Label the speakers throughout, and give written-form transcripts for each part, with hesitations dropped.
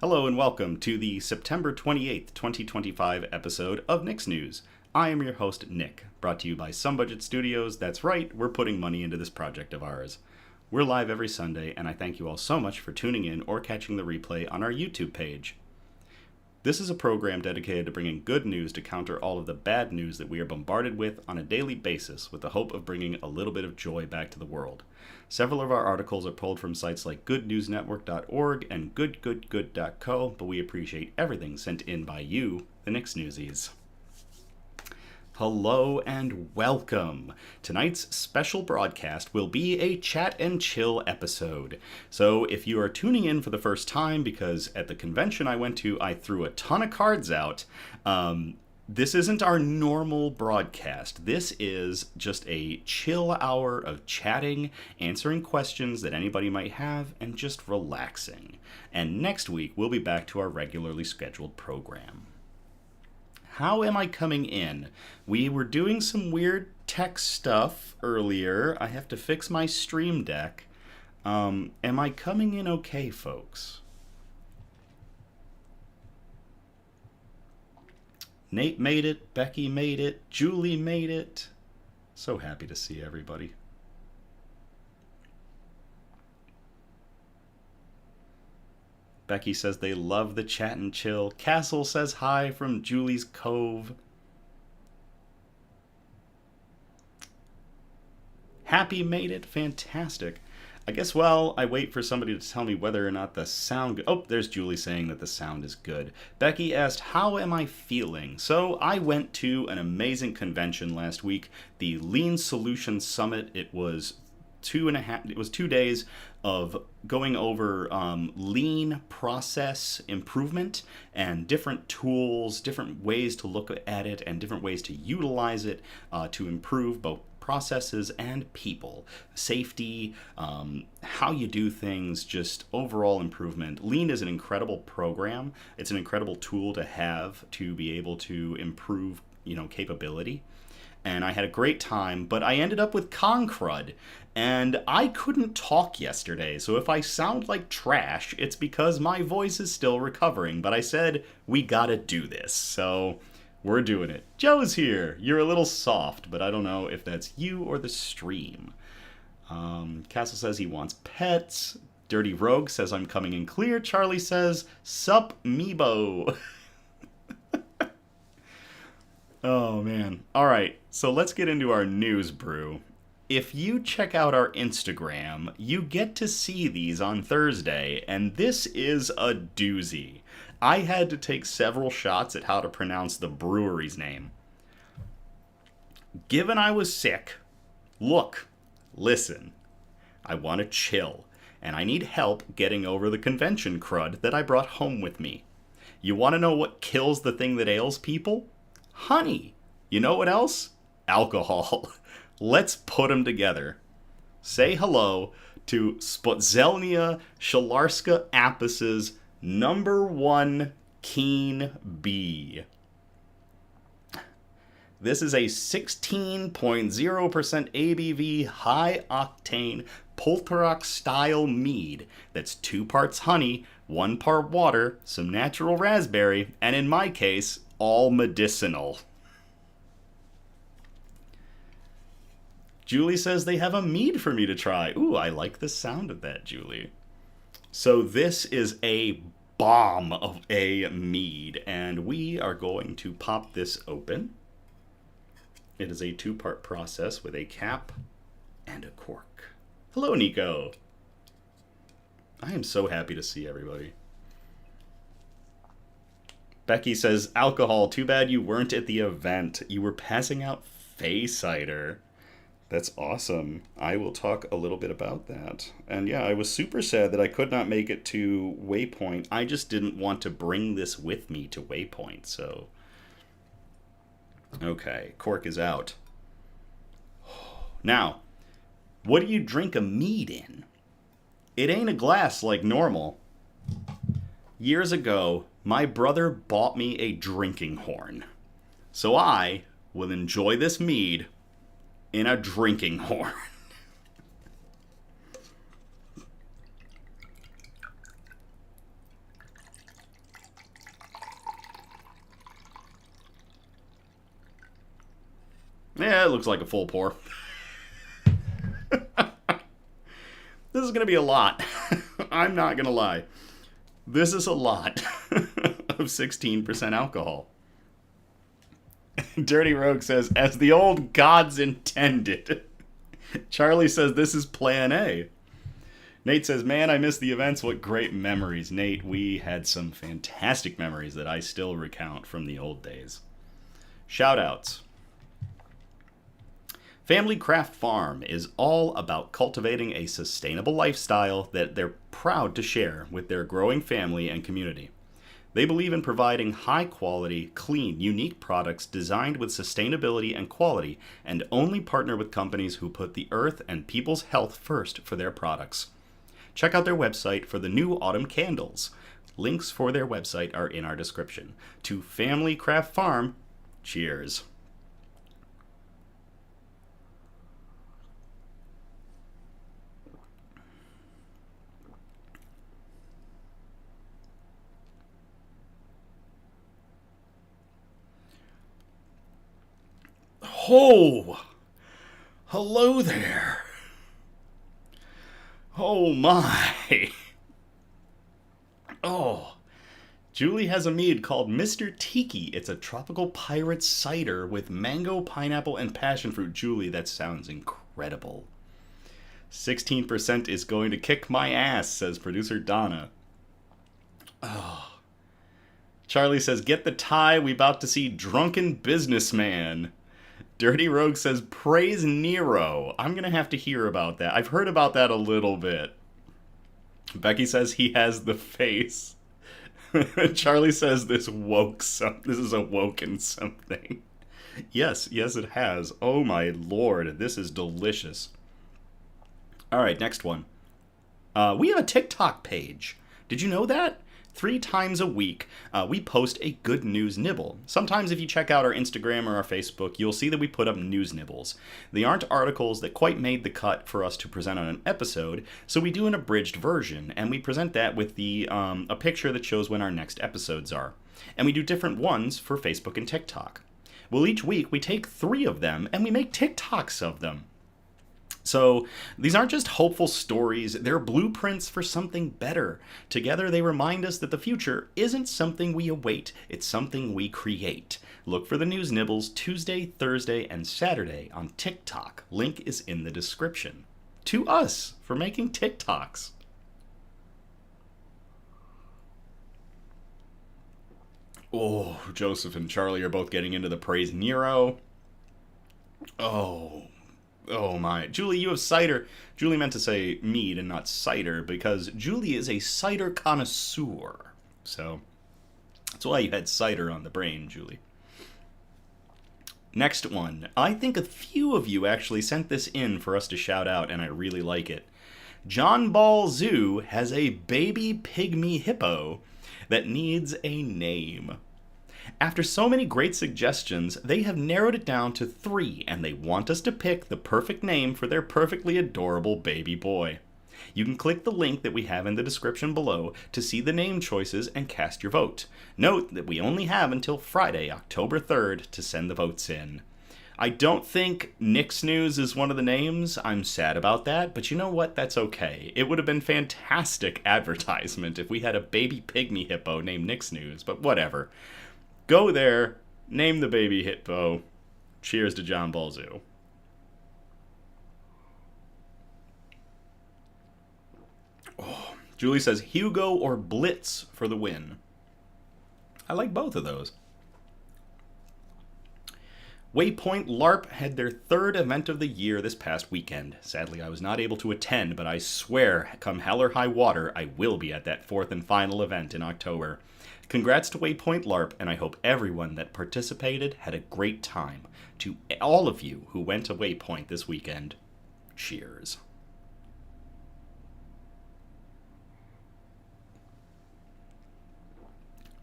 Speaker 1: Hello and welcome to the September 28th, 2025 episode of Nick's News. I am your host, Nick, brought to you by Some Budget Studios. That's right, we're putting money into this project of ours. We're live every Sunday, and I thank you all so much for tuning in or catching the replay on our YouTube page. This is a program dedicated to bringing good news to counter all of the bad news that we are bombarded with on a daily basis with the hope of bringing a little bit of joy back to the world. Several of our articles are pulled from sites like goodnewsnetwork.org and goodgoodgood.co, but we appreciate everything sent in by you, the Nick's Newsies. Hello and welcome. Tonight's special broadcast will be a chat and chill episode. So if you are tuning in for the first time, because at the convention I went to, I threw a ton of cards out, this isn't our normal broadcast. This is just a chill hour of chatting, answering questions that anybody might have, and just relaxing. And next week, we'll be back to our regularly scheduled program. How am I coming in? We were doing some weird tech stuff earlier. I have to fix my stream deck. Am I coming in okay, folks? Nate made it, Becky made it, Julie made it. So happy to see everybody. Becky says they love the chat and chill. Castle says hi from Julie's Cove. Happy made it. Fantastic. I guess while I wait for somebody to tell me whether or not the sound... Oh, there's Julie saying that the sound is good. Becky asked, how am I feeling? So I went to an amazing convention last week, the Lean Solution Summit. It was 2 days of going over lean process improvement and different tools, different ways to look at it, and different ways to utilize it to improve both processes and people. Safety, how you do things, just overall improvement. Lean is an incredible program. It's an incredible tool to have to be able to improve, capability. And I had a great time, but I ended up with crud, and I couldn't talk yesterday, so if I sound like trash, it's because my voice is still recovering, but I said, we gotta do this, so we're doing it. Joe's here. You're a little soft, but I don't know if that's you or the stream. Castle says he wants pets. Dirty Rogue says I'm coming in clear. Charlie says, sup, Meebo. Oh, man. All right, so let's get into our news brew. If you check out our Instagram, you get to see these on Thursday, and this is a doozy. I had to take several shots at how to pronounce the brewery's name. Given I was sick, listen, I want to chill, and I need help getting over the convention crud that I brought home with me. You want to know what kills the thing that ails people? Honey. You know what else? Alcohol. Let's put them together. Say hello to Spółdzielnia Pszczelarska Apis's #1 Keene Bee. This is a 16.0% ABV high-octane Półtorak Style Mead that's 2 parts honey, 1 part water, some natural raspberry, and in my case, all medicinal. Julie says they have a mead for me to try. Ooh, I like the sound of that, Julie. So this is a bomb of a mead, and we are going to pop this open. It is a 2-part process with a cap and a cork. Hello, Nico. I am so happy to see everybody. Becky says, alcohol, too bad you weren't at the event. You were passing out Fey cider. That's awesome. I will talk a little bit about that. And yeah, I was super sad that I could not make it to Waypoint. I just didn't want to bring this with me to Waypoint, so... Okay, cork is out. Now, what do you drink a mead in? It ain't a glass like normal. Years ago, my brother bought me a drinking horn. So I will enjoy this mead in a drinking horn. Yeah, it looks like a full pour. This is going to be a lot. I'm not going to lie. This is a lot of 16% alcohol. Dirty Rogue says, as the old gods intended. Charlie says, this is plan A. Nate says, man, I miss the events. What great memories. Nate, we had some fantastic memories that I still recount from the old days. Shout-outs. Family Craft Farm is all about cultivating a sustainable lifestyle that they're proud to share with their growing family and community. They believe in providing high-quality, clean, unique products designed with sustainability and quality, and only partner with companies who put the earth and people's health first for their products. Check out their website for the new autumn candles. Links for their website are in our description. To Family Craft Farm, cheers. Oh, hello there. Oh my. Oh, Julie has a mead called Mr. Tiki. It's a tropical pirate cider with mango, pineapple, and passion fruit. Julie, that sounds incredible. 16% is going to kick my ass, says producer Donna. Oh. Charlie says, get the tie. We about to see Drunken Businessman. Dirty Rogue says, praise Nero. I'm going to have to hear about that. I've heard about that a little bit. Becky says he has the face. Charlie says this is awoken something. Yes, it has. Oh my lord, this is delicious. Alright, next one. We have a TikTok page. Did you know that? 3 times a week, we post a good news nibble. Sometimes if you check out our Instagram or our Facebook, you'll see that we put up news nibbles. They aren't articles that quite made the cut for us to present on an episode, so we do an abridged version, and we present that with a picture that shows when our next episodes are. And we do different ones for Facebook and TikTok. Well, each week we take 3 of them, and we make TikToks of them. So these aren't just hopeful stories, they're blueprints for something better. Together they remind us that the future isn't something we await, it's something we create. Look for the news nibbles Tuesday, Thursday, and Saturday on TikTok. Link is in the description. To us for making TikToks. Oh, Joseph and Charlie are both getting into the praise Nero. Oh my. Julie, you have cider. Julie meant to say mead and not cider because Julie is a cider connoisseur. So, that's why you had cider on the brain, Julie. Next one. I think a few of you actually sent this in for us to shout out, and I really like it. John Ball Zoo has a baby pygmy hippo that needs a name. After so many great suggestions, they have narrowed it down to 3, and they want us to pick the perfect name for their perfectly adorable baby boy. You can click the link that we have in the description below to see the name choices and cast your vote. Note that we only have until Friday, October 3rd, to send the votes in. I don't think Nick Snooze is one of the names. I'm sad about that, but you know what? That's okay. It would have been fantastic advertisement if we had a baby pygmy hippo named Nick Snooze, but whatever. Go there, name the baby hippo. Cheers to John Ball Zoo. Oh, Julie says Hugo or Blitz for the win. I like both of those. Waypoint LARP had their 3rd event of the year this past weekend. Sadly, I was not able to attend, but I swear, come hell or high water, I will be at that 4th and final event in October. Congrats to Waypoint LARP, and I hope everyone that participated had a great time. To all of you who went to Waypoint this weekend, cheers.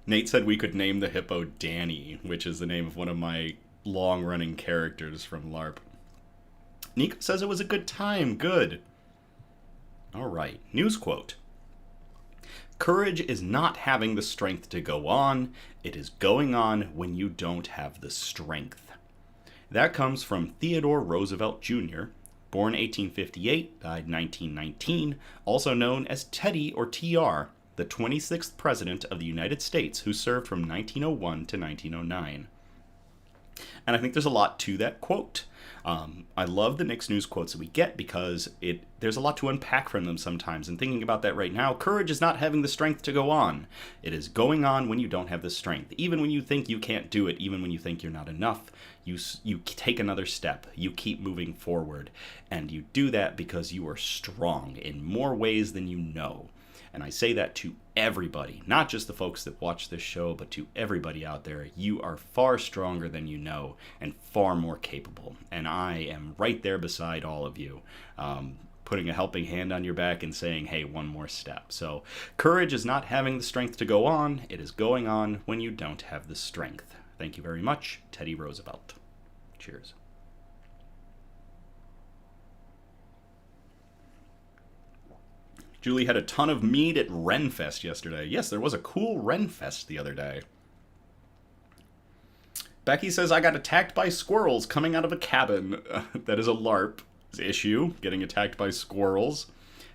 Speaker 1: Nate said we could name the hippo Danny, which is the name of one of my long-running characters from LARP. Nico says it was a good time. Good. All right. News quote. Courage is not having the strength to go on. It is going on when you don't have the strength. That comes from Theodore Roosevelt Jr., born 1858, died 1919, also known as Teddy or TR, the 26th President of the United States, who served from 1901 to 1909. And I think there's a lot to that quote. I love the Nick's News quotes that we get because there's a lot to unpack from them sometimes. And thinking about that right now, courage is not having the strength to go on. It is going on when you don't have the strength. Even when you think you can't do it, even when you think you're not enough, you take another step. You keep moving forward. And you do that because you are strong in more ways than you know. And I say that to everybody, not just the folks that watch this show, but to everybody out there. You are far stronger than you know and far more capable. And I am right there beside all of you, putting a helping hand on your back and saying, hey, one more step. So courage is not having the strength to go on. It is going on when you don't have the strength. Thank you very much, Teddy Roosevelt. Cheers. Julie had a ton of mead at Renfest yesterday. Yes, there was a cool Renfest the other day. Becky says, I got attacked by squirrels coming out of a cabin. That is a LARP issue, getting attacked by squirrels.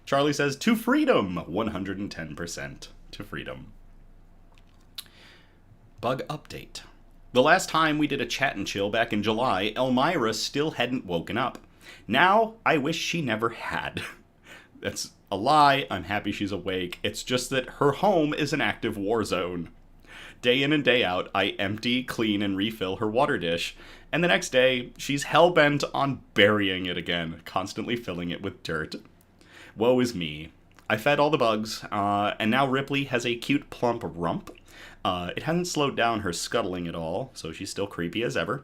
Speaker 1: Charlie says, to freedom, 110% to freedom. Bug update. The last time we did a chat and chill back in July, Elmira still hadn't woken up. Now, I wish she never had. That's a lie. I'm happy she's awake. It's just that her home is an active war zone. Day in and day out, I empty, clean, and refill her water dish, and the next day, she's hell-bent on burying it again, constantly filling it with dirt. Woe is me. I fed all the bugs, and now Ripley has a cute, plump rump. It hasn't slowed down her scuttling at all, so she's still creepy as ever.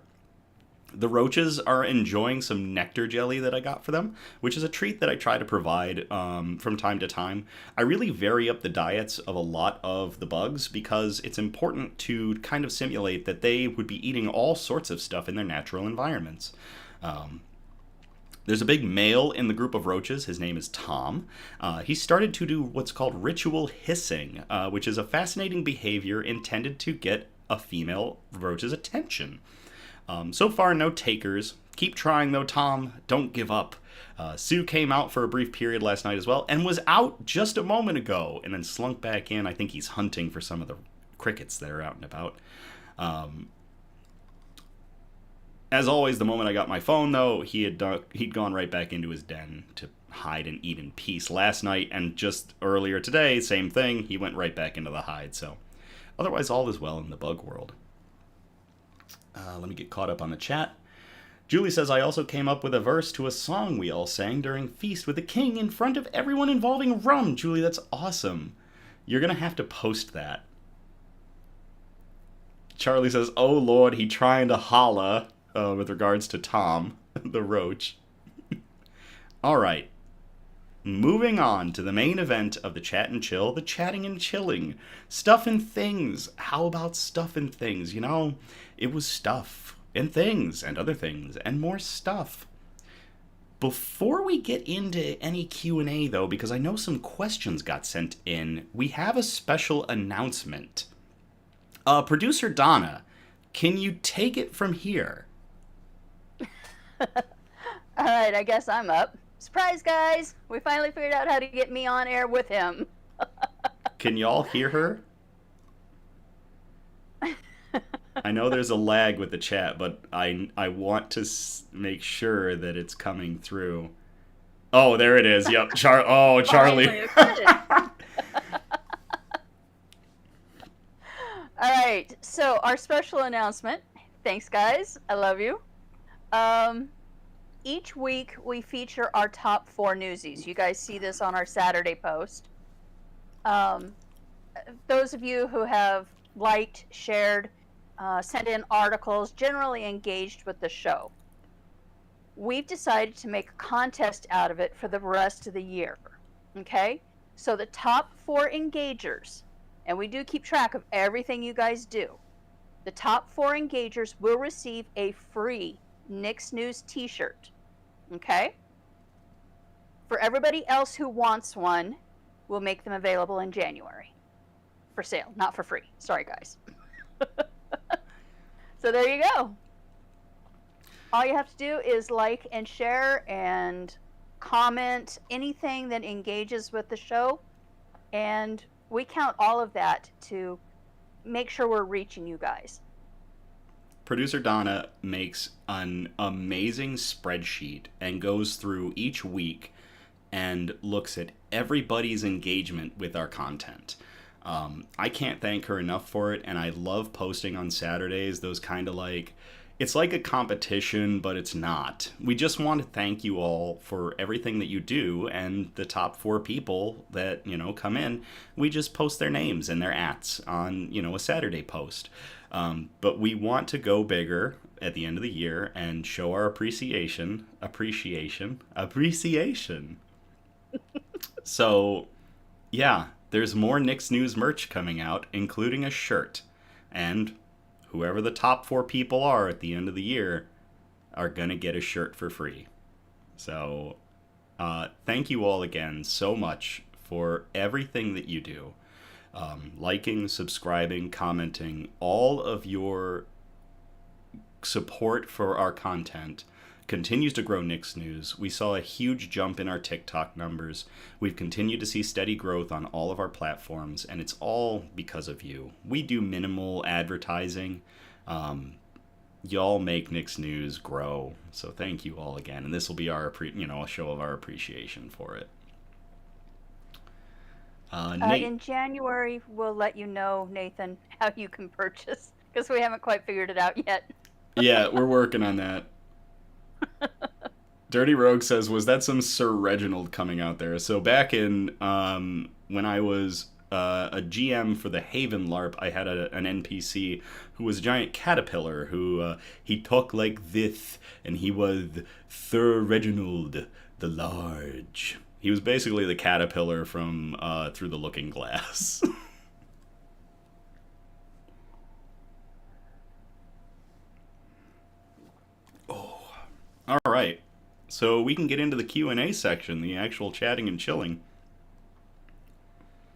Speaker 1: The roaches are enjoying some nectar jelly that I got for them, which is a treat that I try to provide from time to time. I really vary up the diets of a lot of the bugs because it's important to kind of simulate that they would be eating all sorts of stuff in their natural environments. There's a big male in the group of roaches. His name is Tom. He started to do what's called ritual hissing, which is a fascinating behavior intended to get a female roach's attention. So far, no takers. Keep trying, though, Tom. Don't give up. Sue came out for a brief period last night as well, and was out just a moment ago, and then slunk back in. I think he's hunting for some of the crickets that are out and about. As always, the moment I got my phone, though, he'd gone right back into his den to hide and eat in peace last night, and just earlier today, same thing, he went right back into the hide, so otherwise all is well in the bug world. Let me get caught up on the chat. Julie says, I also came up with a verse to a song we all sang during Feast with the King in front of everyone involving rum. Julie, that's awesome. You're going to have to post that. Charlie says, oh Lord, he trying to holla with regards to Tom, the roach. All right. Moving on to the main event of the Chat and Chill, the chatting and chilling. Stuff and things. How about stuff and things? You know, it was stuff and things and other things and more stuff. Before we get into any Q&A, though, because I know some questions got sent in, we have a special announcement. Producer Donna, can you take it from here?
Speaker 2: All right, I guess I'm up. Surprise, guys! We finally figured out how to get me on air with him.
Speaker 1: Can y'all hear her? I know there's a lag with the chat, but I want to make sure that it's coming through. Oh, there it is. Yep. Charlie.
Speaker 2: All right, so our special announcement. Thanks, guys. I love you. Each week, we feature our top 4 newsies. You guys see this on our Saturday post. Those of you who have liked, shared, sent in articles, generally engaged with the show. We've decided to make a contest out of it for the rest of the year. Okay? So the top 4 engagers, and we do keep track of everything you guys do. The top 4 engagers will receive a free Nick's News t-shirt. Okay? For everybody else who wants one, we'll make them available in January. For sale, not for free. Sorry, guys. So there you go. All you have to do is like and share and comment anything that engages with the show, and we count all of that to make sure we're reaching you guys.
Speaker 1: Producer Donna makes an amazing spreadsheet and goes through each week and looks at everybody's engagement with our content. I can't thank her enough for it, and I love posting on Saturdays those kind of like, it's like a competition, but it's not. We just want to thank you all for everything that you do, and the top 4 people that, come in, we just post their names and their ats on, a Saturday post. But we want to go bigger at the end of the year and show our appreciation. So, yeah, there's more Nick's News merch coming out, including a shirt. And whoever the top 4 people are at the end of the year are going to get a shirt for free. So, thank you all again so much for everything that you do. Liking, subscribing, commenting, all of your support for our content continues to grow Nick's News. We saw a huge jump in our TikTok numbers. We've continued to see steady growth on all of our platforms, and it's all because of you. We do minimal advertising. Y'all make Nick's News grow, so thank you all again. And this will be our, a show of our appreciation for it.
Speaker 2: In January, we'll let you know, Nathan, how you can purchase, because we haven't quite figured it out yet.
Speaker 1: Yeah, we're working on that. Dirty Rogue says, was that some Sir Reginald coming out there? So back in when I was a GM for the Haven LARP, I had an NPC who was a giant caterpillar who he talked like this, and he was Sir Reginald the Large. He was basically the caterpillar from Through the Looking Glass. Oh, all right. So we can get into the Q&A section, the actual chatting and chilling.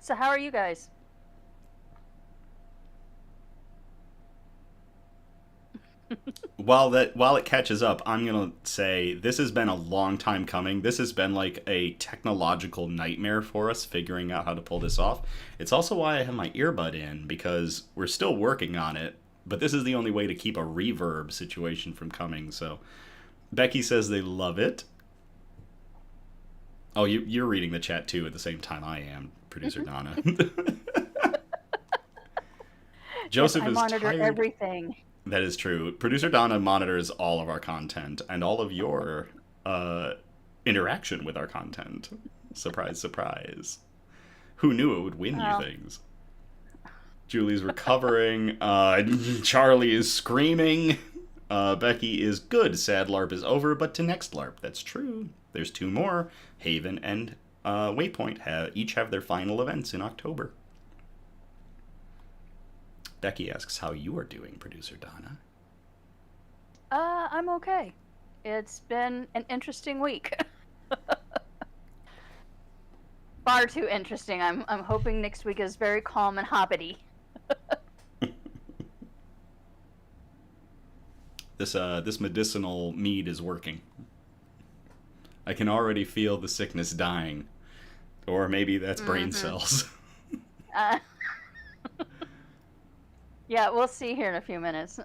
Speaker 2: So how are you guys?
Speaker 1: While it catches up, I'm gonna say this has been a long time coming. This has been like a technological nightmare for us figuring out how to pull this off. It's also why I have my earbud in, because we're still working on it, but this is the only way to keep a reverb situation from coming. So Becky says they love it. Oh, you're reading the chat too at the same time I am, Producer Donna. Joseph
Speaker 2: yes, I
Speaker 1: is
Speaker 2: monitor
Speaker 1: tired.
Speaker 2: Everything.
Speaker 1: That is true. Producer Donna monitors all of our content and all of your interaction with our content. Surprise, surprise. Who knew it would win you things? Julie's recovering. Charlie is screaming. Becky is good. Sad LARP is over, but to next LARP. That's true. There's 2 more. Haven and Waypoint each have their final events in October. Becky asks how you are doing, Producer Donna.
Speaker 2: I'm okay. It's been an interesting week. Far too interesting. I'm hoping next week is very calm and hobbity.
Speaker 1: This medicinal mead is working. I can already feel the sickness dying. Or maybe that's brain cells.
Speaker 2: Yeah, we'll see here in a few minutes.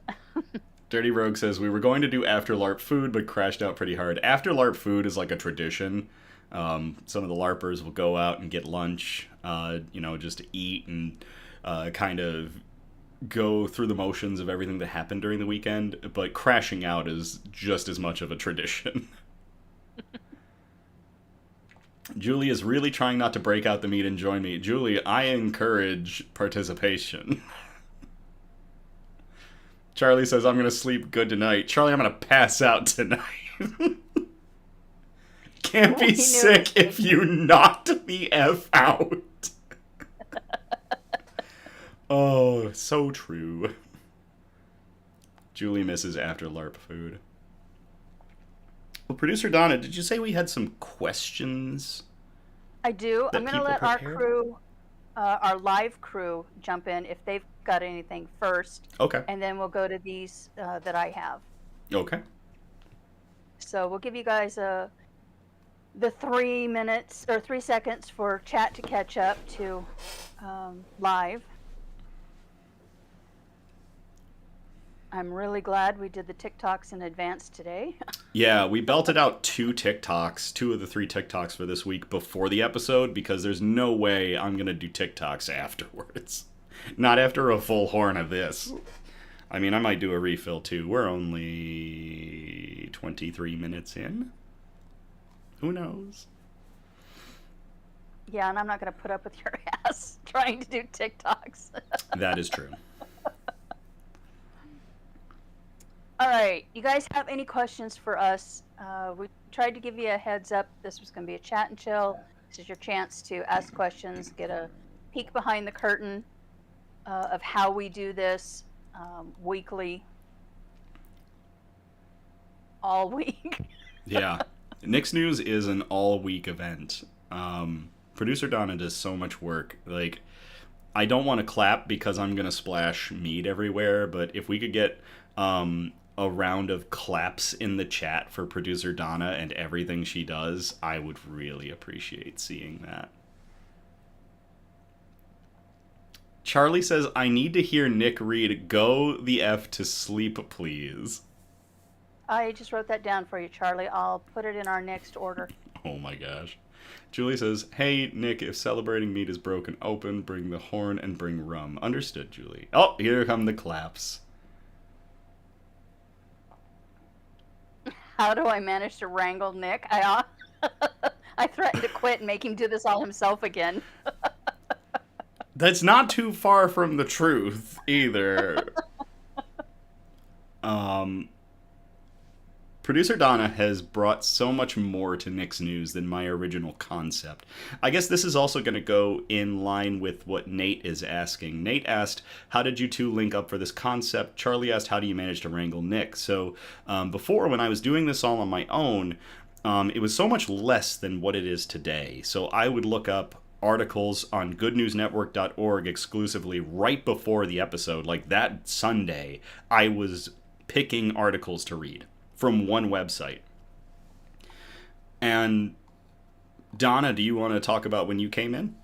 Speaker 1: Dirty Rogue says, we were going to do after LARP food, but crashed out pretty hard. After LARP food is like a tradition. Some of the LARPers will go out and get lunch, just to eat and kind of go through the motions of everything that happened during the weekend. But crashing out is just as much of a tradition. Julie is really trying not to break out the meat and join me. Julie, I encourage participation. Charlie says, I'm going to sleep good tonight. Charlie, I'm going to pass out tonight. Can't be sick if you knocked the F out. Oh, so true. Julie misses after LARP food. Well, Producer Donna, did you say we had some questions?
Speaker 2: I do. I'm going to let our crew, our live crew, jump in if they've got anything first.
Speaker 1: Okay.
Speaker 2: And then we'll go to these that I have.
Speaker 1: Okay.
Speaker 2: So we'll give you guys the 3 minutes or 3 seconds for chat to catch up to live. I'm really glad we did the TikToks in advance today.
Speaker 1: Yeah, we belted out 2 TikToks, 2 of the 3 TikToks for this week before the episode because there's no way I'm going to do TikToks afterwards. Not after a full horn of this. I mean, I might do a refill too. We're only 23 minutes in. Who knows?
Speaker 2: Yeah, and I'm not going to put up with your ass trying to do TikToks.
Speaker 1: That is true.
Speaker 2: All right, you guys have any questions for us? We tried to give you a heads up. This was going to be a chat and chill. This is your chance to ask questions, get a peek behind the curtain of how we do this weekly, all week.
Speaker 1: Yeah. Nick's News is an all-week event. Producer Donna does so much work. Like, I don't want to clap because I'm going to splash mead everywhere, but if we could get a round of claps in the chat for Producer Donna and everything she does, I would really appreciate seeing that. Charlie says, I need to hear Nick read Go the F to Sleep, Please.
Speaker 2: I just wrote that down for you, Charlie. I'll put it in our next order.
Speaker 1: Oh my gosh. Julie says, hey, Nick, if celebrating meat is broken open, bring the horn and bring rum. Understood, Julie. Oh, here come the claps.
Speaker 2: How do I manage to wrangle Nick? I threatened to quit and make him do this all himself again.
Speaker 1: That's not too far from the truth, either. Producer Donna has brought so much more to Nick's News than my original concept. I guess this is also going to go in line with what Nate is asking. Nate asked, how did you two link up for this concept? Charlie asked, how do you manage to wrangle Nick? So before, when I was doing this all on my own, it was so much less than what it is today. So I would look up articles on goodnewsnetwork.org exclusively right before the episode. Like that Sunday, I was picking articles to read from one website. And Donna, do you want to talk about when you came in?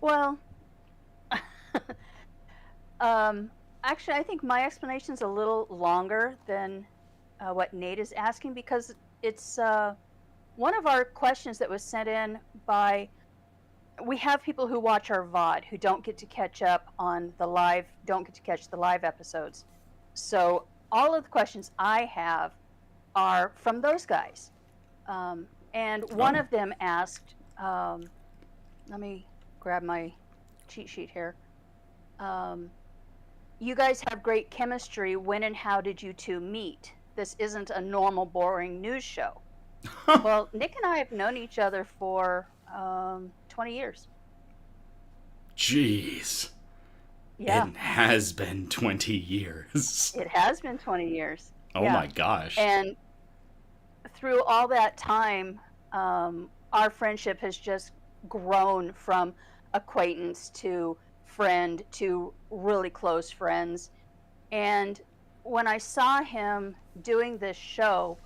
Speaker 2: Well, actually, I think my explanation is a little longer than what Nate is asking because it's one of our questions that was sent in by. We have people who watch our VOD who don't get to catch up on the live, don't get to catch the live episodes. So all of the questions I have are from those guys. And one of them asked, let me grab my cheat sheet here. You guys have great chemistry. When and how did you two meet? This isn't a normal, boring news show. Well, Nick and I have known each other for 20 years.
Speaker 1: Jeez.
Speaker 2: Yeah.
Speaker 1: It has been 20 years.
Speaker 2: It has been 20 years.
Speaker 1: Oh
Speaker 2: yeah.
Speaker 1: my gosh.
Speaker 2: And through all that time, our friendship has just grown from acquaintance to friend to really close friends. And when I saw him doing this show,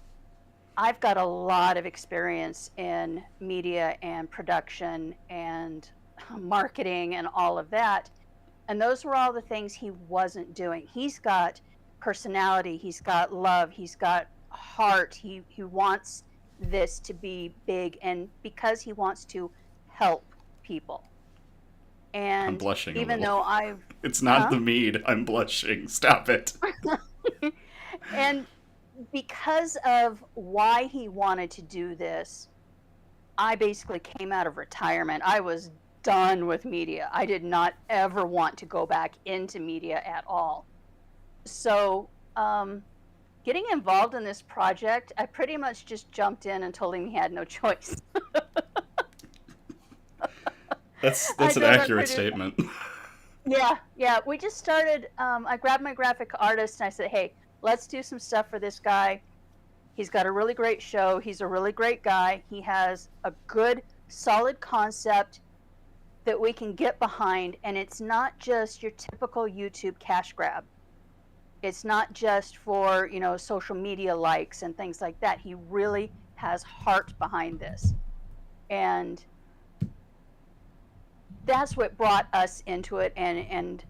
Speaker 2: I've got a lot of experience in media and production and marketing and all of that. And those were all the things he wasn't doing. He's got personality, he's got love, he's got heart. He wants this to be big, and because he wants to help people. And
Speaker 1: I'm blushing
Speaker 2: even
Speaker 1: a little.
Speaker 2: though I've...
Speaker 1: It's not the mead. I'm blushing. Stop it.
Speaker 2: And because of why he wanted to do this, I basically came out of retirement. I was done with media. I did not ever want to go back into media at all. So getting involved in this project, I pretty much just jumped in and told him he had no choice.
Speaker 1: That's an accurate statement.
Speaker 2: Yeah. We just started, I grabbed my graphic artist and I said, hey, let's do some stuff for this guy. He's got a really great show. He's a really great guy. He has a good, solid concept that we can get behind, and it's not just your typical YouTube cash grab. It's not just for, social media likes and things like that. He really has heart behind this. And that's what brought us into it and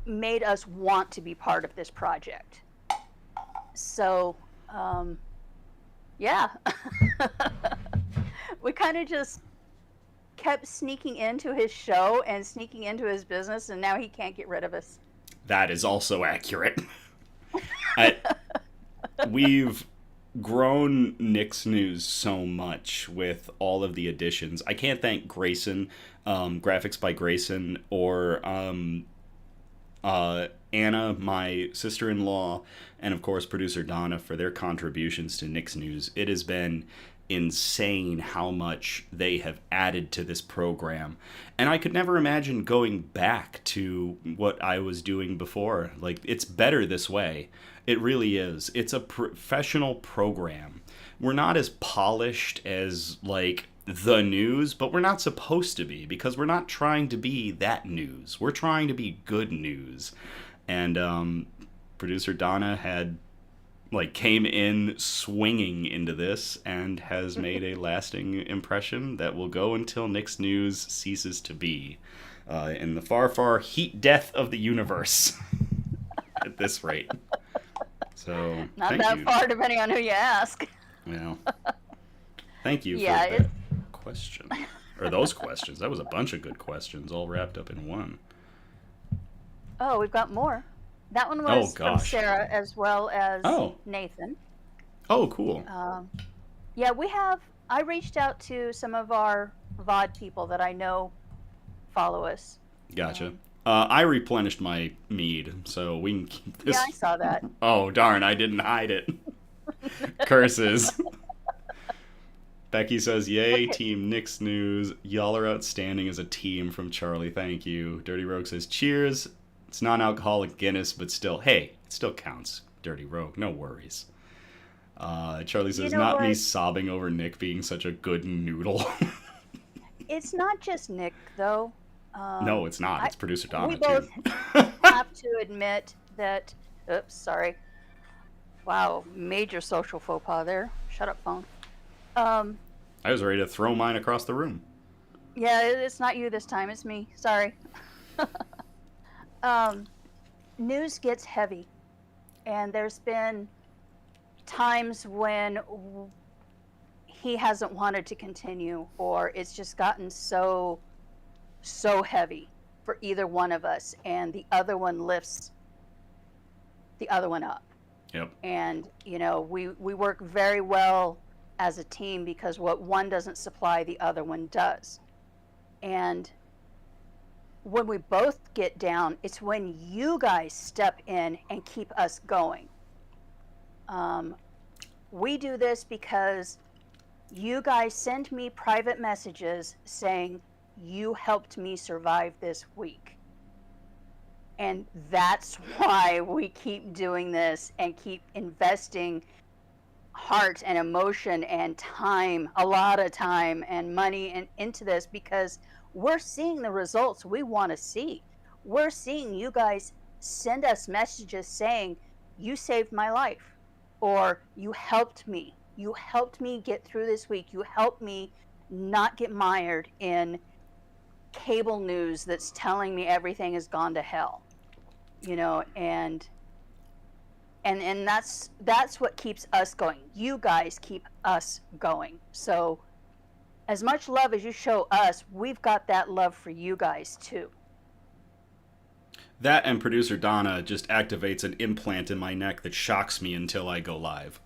Speaker 2: made us want to be part of this project. So, yeah. We kind of just kept sneaking into his show and sneaking into his business, and now he can't get rid of us.
Speaker 1: That is also accurate. We've grown Nick's News so much with all of the additions. I can't thank Grayson, Graphics by Grayson, or Anna, my sister-in-law, and of course producer Donna for their contributions to Nick's News. It has been insane how much they have added to this program, and I could never imagine going back to what I was doing before. Like, it's better this way. It really is. It's a professional program. We're not as polished as like the news, but we're not supposed to be, because we're not trying to be that news. We're trying to be good news. And producer Donna came in swinging into this and has made a lasting impression that will go until Nick's News ceases to be, in the far, far heat death of the universe. At this rate. So
Speaker 2: not
Speaker 1: thank
Speaker 2: that
Speaker 1: you.
Speaker 2: far, depending on who you ask.
Speaker 1: Well, thank you for that question, or those questions. That was a bunch of good questions all wrapped up in one.
Speaker 2: Oh, we've got more. That one was from Sarah as well as Nathan.
Speaker 1: Oh, cool.
Speaker 2: Yeah, I reached out to some of our VOD people that I know follow us.
Speaker 1: Gotcha. I replenished my mead, so we can keep this.
Speaker 2: Yeah, I saw that.
Speaker 1: Oh, darn, I didn't hide it. Curses. Becky says, yay, Team Nick's News. Y'all are outstanding as a team from Charlie. Thank you. Dirty Rogue says, cheers. It's non-alcoholic Guinness, but still, hey, it still counts. Dirty Rogue, no worries. Charlie says, not me sobbing over Nick being such a good noodle.
Speaker 2: It's not just Nick, though.
Speaker 1: No, it's not. It's producer Donna,
Speaker 2: we both have to admit that... Oops, sorry. Wow, major social faux pas there. Shut up, phone.
Speaker 1: I was ready to throw mine across the room.
Speaker 2: Yeah, it's not you this time. It's me. Sorry. News gets heavy. And there's been times when he hasn't wanted to continue, or it's just gotten so heavy for either one of us, and the other one lifts the other one up.
Speaker 1: Yep.
Speaker 2: And we work very well as a team, because what one doesn't supply, the other one does. And when we both get down, it's when you guys step in and keep us going. We do this because you guys send me private messages saying, you helped me survive this week. And that's why we keep doing this and keep investing heart and emotion and time, a lot of time and money into this, because we're seeing the results we want to see. We're seeing you guys send us messages saying, you saved my life, or you helped me. You helped me get through this week. You helped me not get mired in cable news that's telling me everything has gone to hell, and that's what keeps us going. You guys keep us going. So as much love as you show us, we've got that love for you guys too.
Speaker 1: That and producer Donna just activates an implant in my neck that shocks me until I go live.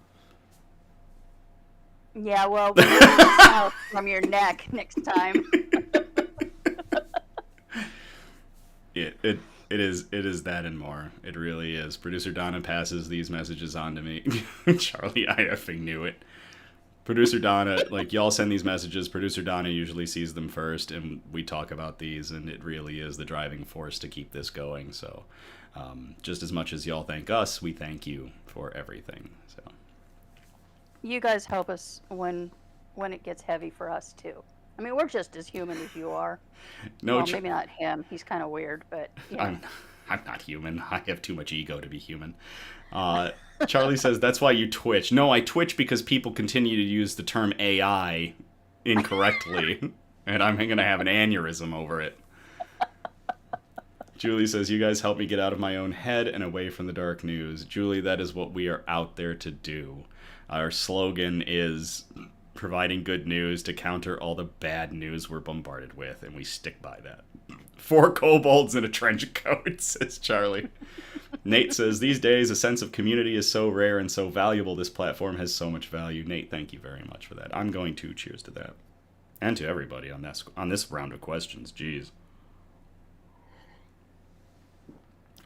Speaker 2: Yeah, well, we'll get out from your neck next time.
Speaker 1: It is that and more. It really is. Producer Donna passes these messages on to me. Charlie, I effing knew it. Producer Donna, y'all send these messages. Producer Donna usually sees them first, and we talk about these, and it really is the driving force to keep this going. So, just as much as y'all thank us, we thank you for everything. So,
Speaker 2: you guys help us when it gets heavy for us too. I mean, we're just as human as you are. No, well, maybe not him. He's kind of weird, but
Speaker 1: I'm not human. I have too much ego to be human. Charlie says, that's why you twitch. No, I twitch because people continue to use the term AI incorrectly, and I'm going to have an aneurysm over it. Julie says, you guys help me get out of my own head and away from the dark news. Julie, that is what we are out there to do. Our slogan is providing good news to counter all the bad news we're bombarded with, and we stick by that. 4 kobolds in a trench coat, says Charlie. Nate says, these days, a sense of community is so rare and so valuable. This platform has so much value. Nate, thank you very much for that. I'm going to cheers to that. And to everybody on this round of questions. Jeez.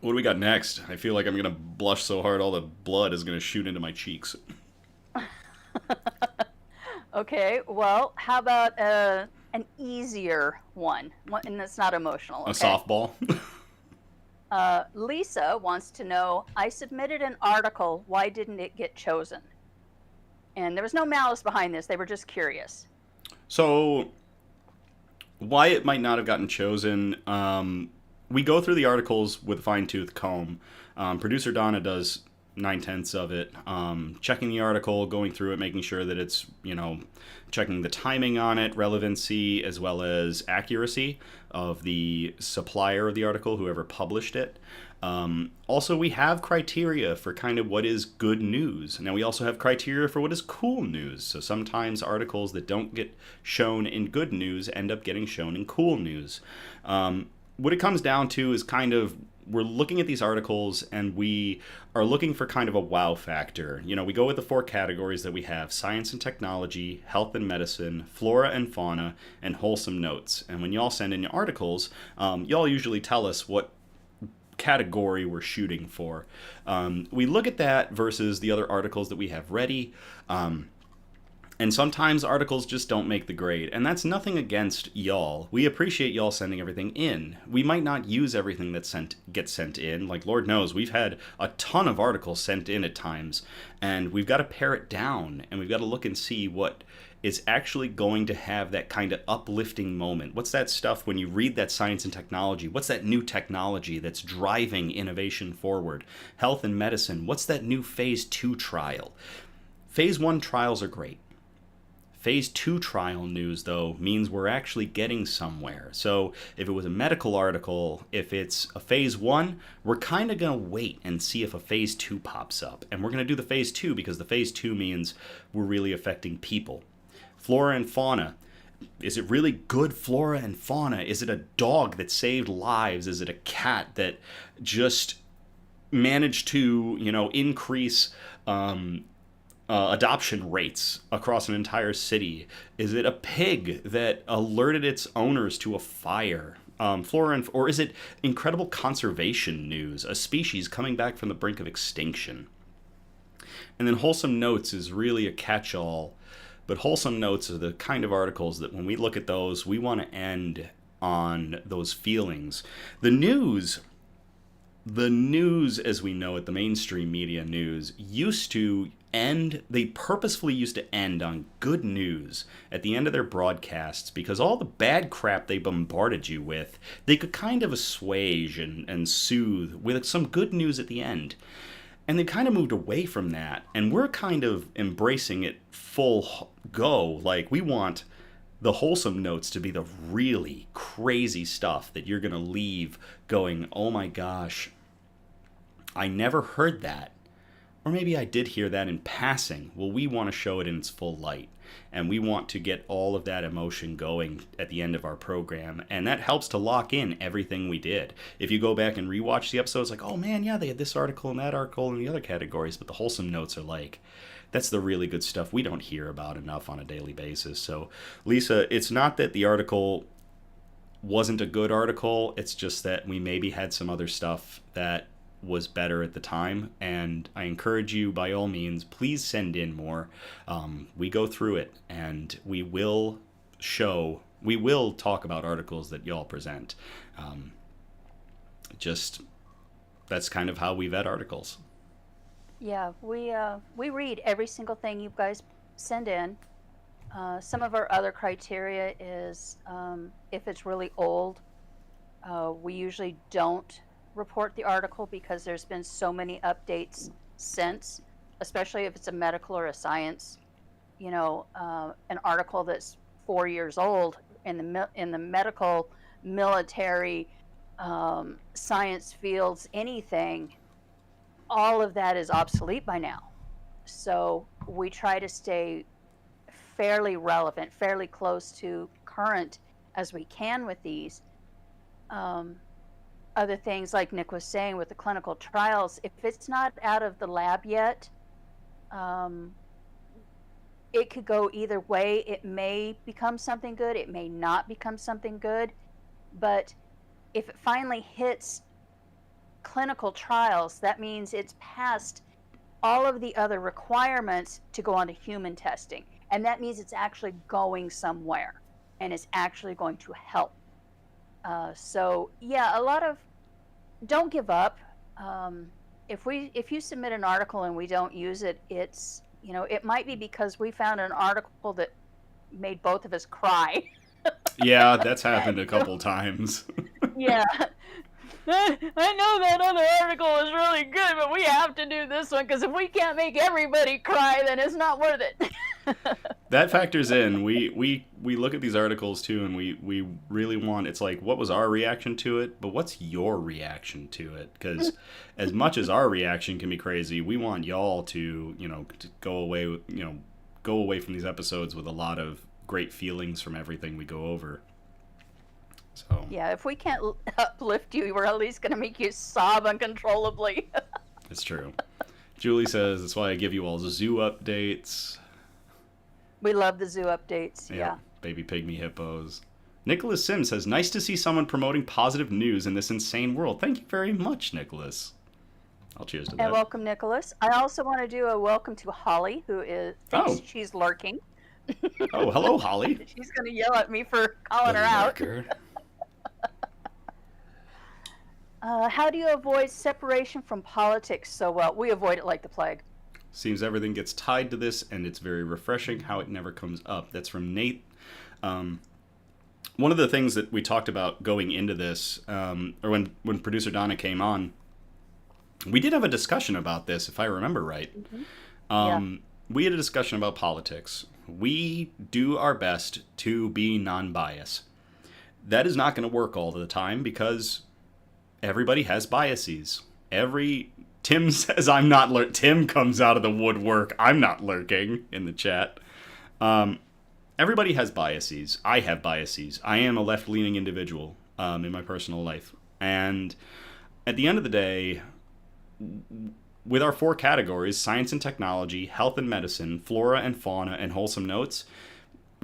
Speaker 1: What do we got next? I feel like I'm going to blush so hard all the blood is going to shoot into my cheeks.
Speaker 2: Okay, well, how about an easier one, and that's not emotional. Okay?
Speaker 1: A softball?
Speaker 2: Lisa wants to know, I submitted an article, why didn't it get chosen? And there was no malice behind this, they were just curious.
Speaker 1: So, why it might not have gotten chosen, we go through the articles with a fine-tooth comb. Producer Donna does 9/10 of it, checking the article, going through it, making sure that it's, checking the timing on it, relevancy, as well as accuracy of the supplier of the article, whoever published it. Also, we have criteria for kind of what is good news. Now, we also have criteria for what is cool news. So sometimes articles that don't get shown in good news end up getting shown in cool news. What it comes down to is kind of, we're looking at these articles and we are looking for kind of a wow factor. We go with the 4 categories that we have: science and technology, health and medicine, flora and fauna, and wholesome notes. And when y'all send in your articles, y'all usually tell us what category we're shooting for. We look at that versus the other articles that we have ready. And sometimes articles just don't make the grade, and that's nothing against y'all. We appreciate y'all sending everything in. We might not use everything that gets sent in. Like, Lord knows, we've had a ton of articles sent in at times, and we've got to pare it down, and we've got to look and see what is actually going to have that kind of uplifting moment. What's that stuff when you read that science and technology? What's that new technology that's driving innovation forward? Health and medicine, what's that new phase 2 trial? Phase 1 trials are great. Phase 2 trial news, though, means we're actually getting somewhere. So if it was a medical article, if it's a phase 1, we're kind of going to wait and see if a phase 2 pops up. And we're going to do the phase 2 because the phase 2 means we're really affecting people. Flora and fauna. Is it really good flora and fauna? Is it a dog that saved lives? Is it a cat that just managed to, increase adoption rates across an entire city? Is it a pig that alerted its owners to a fire? Or is it incredible conservation news, a species coming back from the brink of extinction? And then wholesome notes is really a catch-all, but wholesome notes are the kind of articles that when we look at those, we want to end on those feelings. The news, as we know it, the mainstream media news, they purposefully used to end on good news at the end of their broadcasts, because all the bad crap they bombarded you with, they could kind of assuage and soothe with some good news at the end. And they kind of moved away from that, and we're kind of embracing it full go. Like, we want the wholesome notes to be the really crazy stuff that you're going to leave going, oh my gosh, I never heard that. Or maybe I did hear that in passing. Well, we want to show it in its full light. And we want to get all of that emotion going at the end of our program. And that helps to lock in everything we did. If you go back and rewatch the episodes, like, oh man, yeah, they had this article and that article and the other categories. But the wholesome notes are like, that's the really good stuff we don't hear about enough on a daily basis. So, Lisa, it's not that the article wasn't a good article. It's just that we maybe had some other stuff that was better at the time, and I encourage you, by all means, please send in more. We go through it, and we will talk about articles that y'all present. That's kind of how we vet articles.
Speaker 2: Yeah, we read every single thing you guys send in. Some of our other criteria is if it's really old, we usually don't report the article because there's been so many updates since, especially if it's a medical or a science, an article that's 4 years old in the medical, military, science fields, anything. All of that is obsolete by now. So we try to stay fairly relevant, fairly close to current as we can with these. Other things like Nick was saying with the clinical trials, if it's not out of the lab yet, it could go either way. It may become something good, it may not become something good, but if it finally hits clinical trials, that means it's passed all of the other requirements to go on to human testing. And that means it's actually going somewhere and it's actually going to help. So yeah, a lot of, don't give up. If you submit an article and we don't use it, it's, it might be because we found an article that made both of us cry.
Speaker 1: Yeah, that's happened a couple times.
Speaker 2: Yeah. I know that other article is really good, but we have to do this one because if we can't make everybody cry, then it's not worth it.
Speaker 1: That factors in. We look at these articles too, and we really want, it's like, what was our reaction to it, but what's your reaction to it? Because as much as our reaction can be crazy, we want y'all to to go away from these episodes with a lot of great feelings from everything we go over. So
Speaker 2: yeah, if we can't uplift you, we're at least going to make you sob uncontrollably.
Speaker 1: it's true. Julie says, that's why I give you all the zoo updates.
Speaker 2: We love the zoo updates, yeah.
Speaker 1: Baby pygmy hippos. Nicholas Sims says, nice to see someone promoting positive news in this insane world. Thank you very much, Nicholas. I'll cheers to that.
Speaker 2: And welcome, Nicholas. I also want to do a welcome to Holly, who thinks she's lurking.
Speaker 1: Oh, hello, Holly.
Speaker 2: She's going to yell at me for calling her out. How do you avoid separation from politics so well? We avoid it like the plague.
Speaker 1: Seems everything gets tied to this, and it's very refreshing how it never comes up. That's from Nate. One of the things that we talked about going into this, or when producer Donna came on, we did have a discussion about this, if I remember right. Mm-hmm. We had a discussion about politics. We do our best to be non-biased. That is not going to work all the time because everybody has biases. Tim says I'm not Tim comes out of the woodwork. I'm not lurking in the chat. Everybody has biases. I have biases. I am a left-leaning individual in my personal life. And at the end of the day, with our 4 categories, science and technology, health and medicine, flora and fauna, and wholesome notes,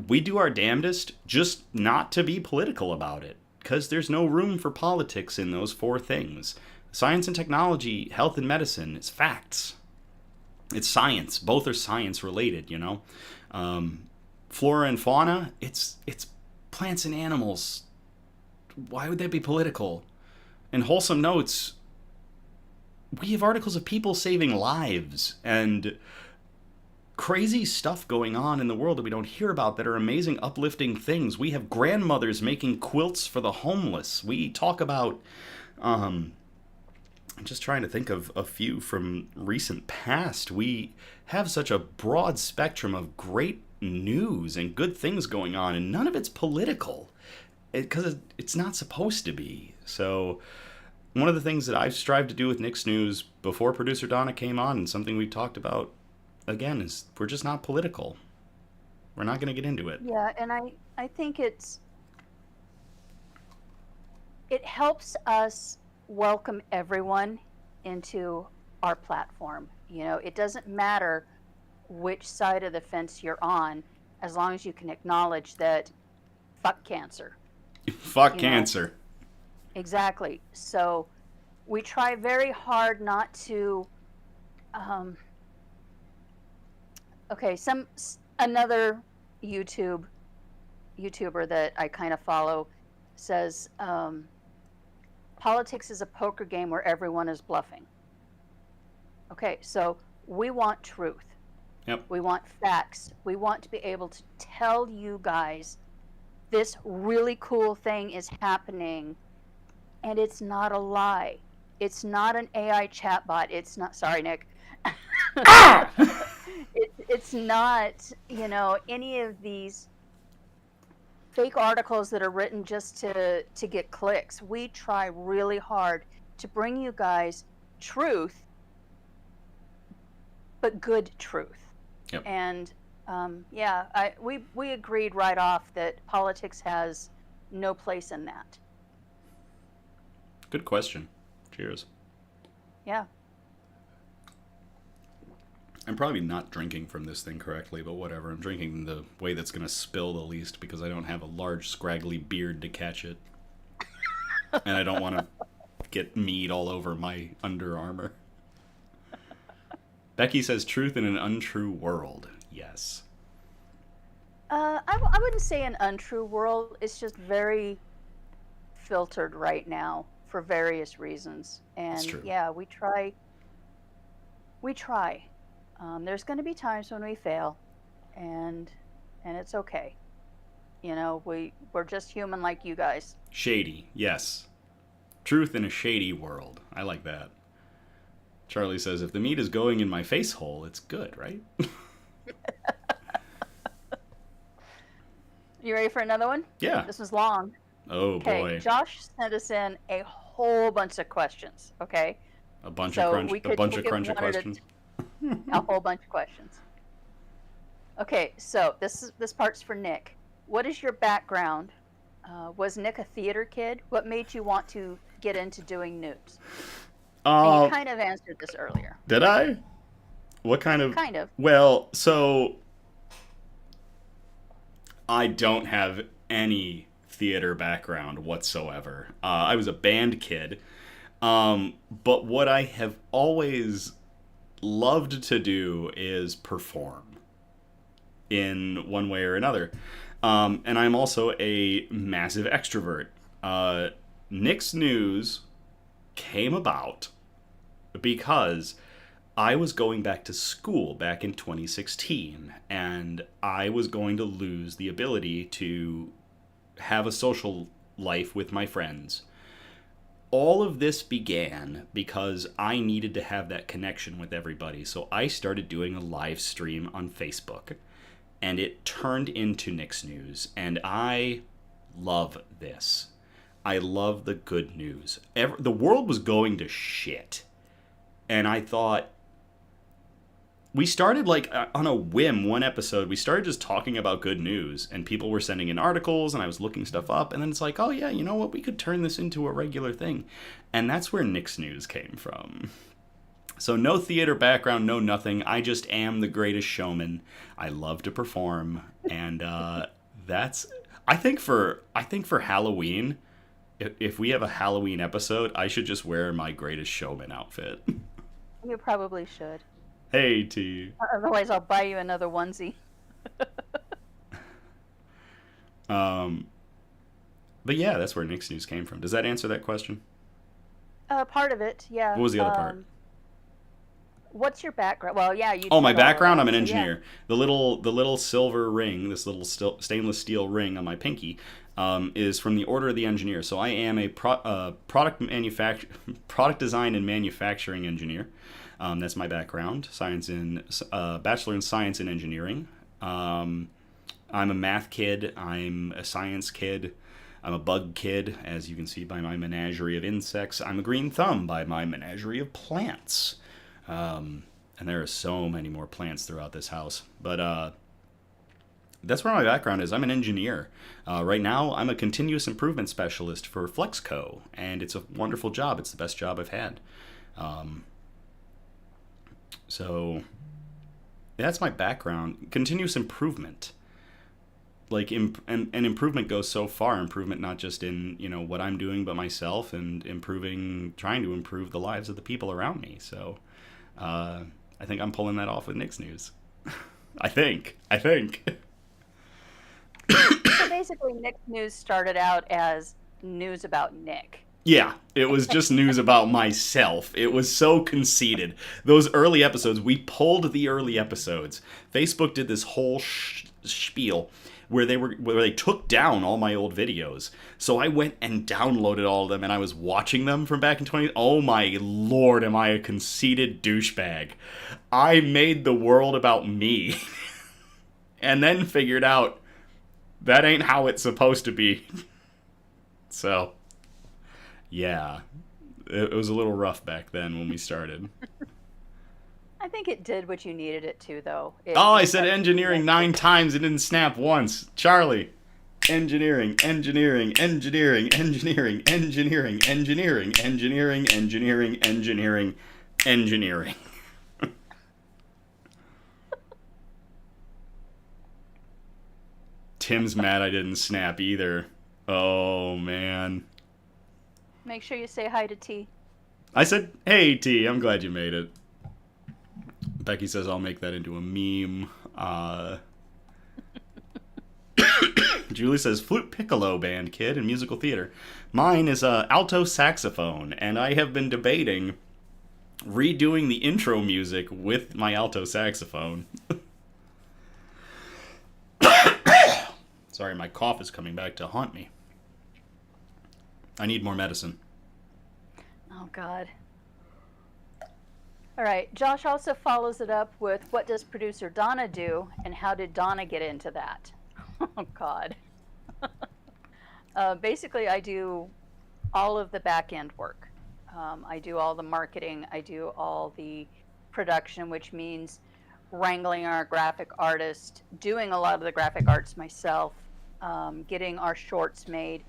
Speaker 1: we do our damnedest just not to be political about it, because there's no room for politics in those 4 things. Science and technology, health and medicine, it's facts. It's science. Both are science related, Flora and fauna, it's plants and animals. Why would that be political? And wholesome notes, we have articles of people saving lives and crazy stuff going on in the world that we don't hear about that are amazing, uplifting things. We have grandmothers making quilts for the homeless. We talk about, I'm just trying to think of a few from recent past. We have such a broad spectrum of great news and good things going on, and none of it's political, because it's not supposed to be. So one of the things that I've strived to do with Nick's News before producer Donna came on, and something we talked about again, is we're just not political. We're not going to get into it.
Speaker 2: Yeah, and I think it helps us welcome everyone into our platform. It doesn't matter which side of the fence you're on, as long as you can acknowledge that fuck cancer.
Speaker 1: Fuck cancer.
Speaker 2: Exactly. So we try very hard not to another YouTuber that I kind of follow says politics is a poker game where everyone is bluffing. Okay, so we want truth.
Speaker 1: Yep.
Speaker 2: We want facts. We want to be able to tell you guys this really cool thing is happening and it's not a lie. It's not an AI chatbot. It's not. Sorry, Nick.
Speaker 1: Ah!
Speaker 2: It's not, any of these fake articles that are written just to get clicks. We try really hard to bring you guys truth, but good truth.
Speaker 1: Yep.
Speaker 2: And we agreed right off that politics has no place in that.
Speaker 1: Good question. Cheers.
Speaker 2: Yeah.
Speaker 1: I'm probably not drinking from this thing correctly, but whatever. I'm drinking the way that's going to spill the least because I don't have a large, scraggly beard to catch it. And I don't want to get mead all over my Under Armour. Becky says, truth in an untrue world. Yes.
Speaker 2: I wouldn't say an untrue world. It's just very filtered right now for various reasons. And
Speaker 1: That's true.
Speaker 2: yeah, we try. There's going to be times when we fail, and it's okay. We're just human like you guys.
Speaker 1: Shady, yes. Truth in a shady world. I like that. Charlie says, if the meat is going in my face hole, it's good, right?
Speaker 2: You ready for another one?
Speaker 1: Yeah.
Speaker 2: This was long.
Speaker 1: Oh,
Speaker 2: Okay,
Speaker 1: boy.
Speaker 2: Josh sent us in a whole bunch of questions, okay?
Speaker 1: A bunch
Speaker 2: So
Speaker 1: of
Speaker 2: we could
Speaker 1: crunch
Speaker 2: take it one at a
Speaker 1: questions.
Speaker 2: A whole bunch of questions. Okay, so this part's for Nick. What is your background? Was Nick a theater kid? What made you want to get into doing nudes? And you kind of answered this earlier.
Speaker 1: Did I? What kind of?
Speaker 2: Kind of.
Speaker 1: Well, so I don't have any theater background whatsoever. I was a band kid. But what I have always loved to do is perform in one way or another. And I'm also a massive extrovert. Nick's News came about because I was going back to school back in 2016, and I was going to lose the ability to have a social life with my friends. All of this began because I needed to have that connection with everybody, so I started doing a live stream on Facebook, and it turned into Nick's News, and I love this. I love the good news. The world was going to shit, and I thought, we started like on a whim, one episode, we started just talking about good news, and people were sending in articles, and I was looking stuff up, and then it's like, oh yeah, you know what, we could turn this into a regular thing. And that's where Nick's News came from. So no theater background, no nothing. I just am the greatest showman. I love to perform, and that's, I think for Halloween, if we have a Halloween episode, I should just wear my greatest showman outfit.
Speaker 2: You probably should.
Speaker 1: Hey, T.
Speaker 2: Otherwise, I'll buy you another onesie.
Speaker 1: But yeah, that's where Nick's News came from. Does that answer that question?
Speaker 2: Part of it, yeah.
Speaker 1: What was the other part?
Speaker 2: What's your background? Well, yeah, you.
Speaker 1: Oh, my
Speaker 2: said all of
Speaker 1: background?
Speaker 2: that,
Speaker 1: I'm an
Speaker 2: so
Speaker 1: engineer.
Speaker 2: yeah.
Speaker 1: The little silver ring, this little stainless steel ring on my pinky, is from the Order of the Engineer. So I am a product design and manufacturing engineer. That's my background. Bachelor in Science in Engineering. I'm a math kid. I'm a science kid. I'm a bug kid, as you can see by my menagerie of insects. I'm a green thumb by my menagerie of plants. And there are so many more plants throughout this house. But that's where my background is. I'm an engineer. Right now, I'm a continuous improvement specialist for Flexco, and it's a wonderful job. It's the best job I've had. So that's my background. Continuous improvement. Like, and improvement goes so far. Improvement not just in, what I'm doing, but myself, and trying to improve the lives of the people around me. So I think I'm pulling that off with Nick's News. I think.
Speaker 2: So basically, Nick's News started out as news about Nick.
Speaker 1: Yeah, it was just news about myself. It was so conceited. Those early episodes, we pulled the early episodes. Facebook did this whole spiel, where they took down all my old videos. So I went and downloaded all of them, and I was watching them from back in 20. Oh my lord, am I a conceited douchebag? I made the world about me, and then figured out that ain't how it's supposed to be. So, yeah, it was a little rough back then when we started.
Speaker 2: I think it did what you needed it to, though.
Speaker 1: I said engineering 9 times. It didn't snap once. Charlie. Engineering, engineering, engineering, engineering, engineering, engineering, engineering, engineering, engineering, engineering. Tim's mad I didn't snap either. Oh, man.
Speaker 2: Make sure you say hi to T.
Speaker 1: I said, hey, T, I'm glad you made it. Becky says I'll make that into a meme. Julie says flute piccolo band kid in musical theater. Mine is alto saxophone, and I have been debating redoing the intro music with my alto saxophone. Sorry, my cough is coming back to haunt me. I need more medicine.
Speaker 2: Oh, God. All right. Josh also follows it up with, what does producer Donna do, and how did Donna get into that? Oh, God. Basically, I do all of the back-end work. I do all the marketing. I do all the production, which means wrangling our graphic artist, doing a lot of the graphic arts myself, getting our shorts made,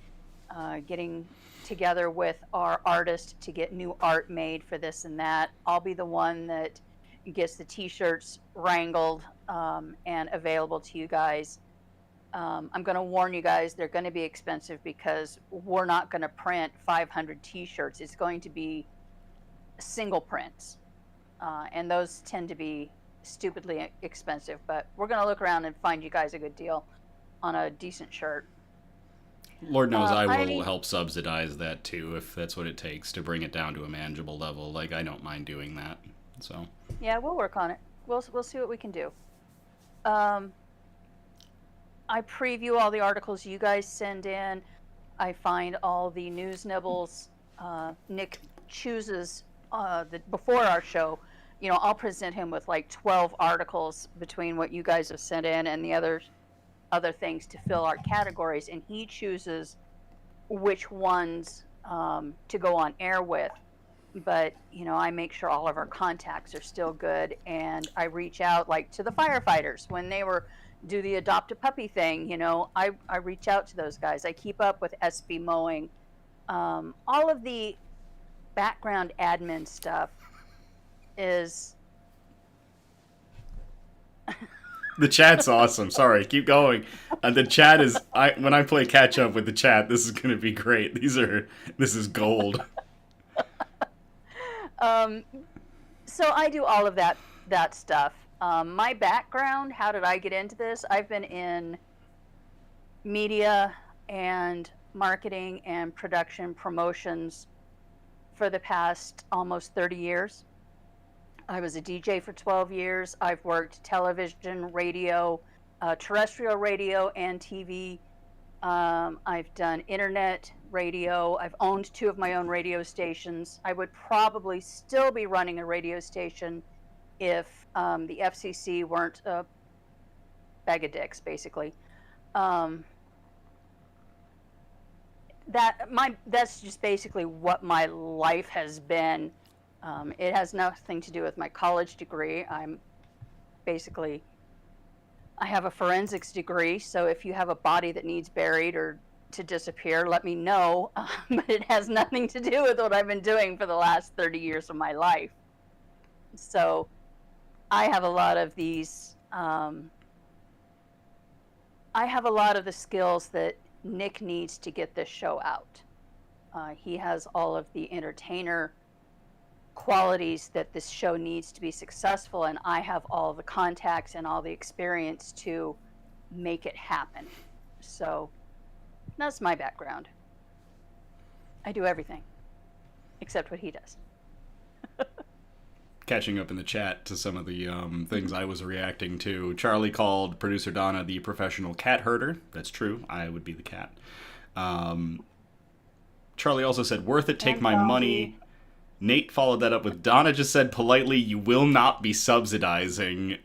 Speaker 2: getting together with our artist to get new art made for this and that. I'll be the one that gets the t-shirts wrangled and available to you guys. I'm going to warn you guys, they're going to be expensive because we're not going to print 500 t-shirts. It's going to be single prints. And those tend to be stupidly expensive, but we're going to look around and find you guys a good deal on a decent shirt.
Speaker 1: Lord knows I will help subsidize that too, if that's what it takes to bring it down to a manageable level. Like, I don't mind doing that. So
Speaker 2: yeah, we'll work on it. We'll see what we can do. I preview all the articles you guys send in. I find all the news nibbles. Nick chooses before our show. You know, I'll present him with like 12 articles between what you guys have sent in and the other things to fill our categories, and he chooses which ones to go on air with. But, you know, I make sure all of our contacts are still good, and I reach out like to the firefighters when they do the adopt a puppy thing. You know, I reach out to those guys. I keep up with SB mowing. All of the background admin stuff is
Speaker 1: the chat's awesome. Sorry, keep going. The chat is when I play catch up with the chat, this is going to be great. This is gold.
Speaker 2: So I do all of that stuff. My background, how did I get into this? I've been in media and marketing and production promotions for the past almost 30 years. I was a DJ for 12 years. I've worked television, radio, terrestrial radio, and TV. I've done internet radio. I've owned 2 of my own radio stations. I would probably still be running a radio station if the FCC weren't a bag of dicks, basically. That's just basically what my life has been. It has nothing to do with my college degree. I have a forensics degree, so if you have a body that needs buried or to disappear, let me know. But it has nothing to do with what I've been doing for the last 30 years of my life. So I have a lot of these, I have a lot of the skills that Nick needs to get this show out. He has all of the entertainer qualities that this show needs to be successful, and I have all the contacts and all the experience to make it happen. So that's my background. I do everything except what he does.
Speaker 1: catching up in the chat to some of the things I was reacting to. Charlie called producer Donna the professional cat herder. That's true. I would be the cat. Charlie also said, worth it, take
Speaker 2: And
Speaker 1: my
Speaker 2: zombie.
Speaker 1: money. Nate followed that up with, Donna just said politely, you will not be subsidizing.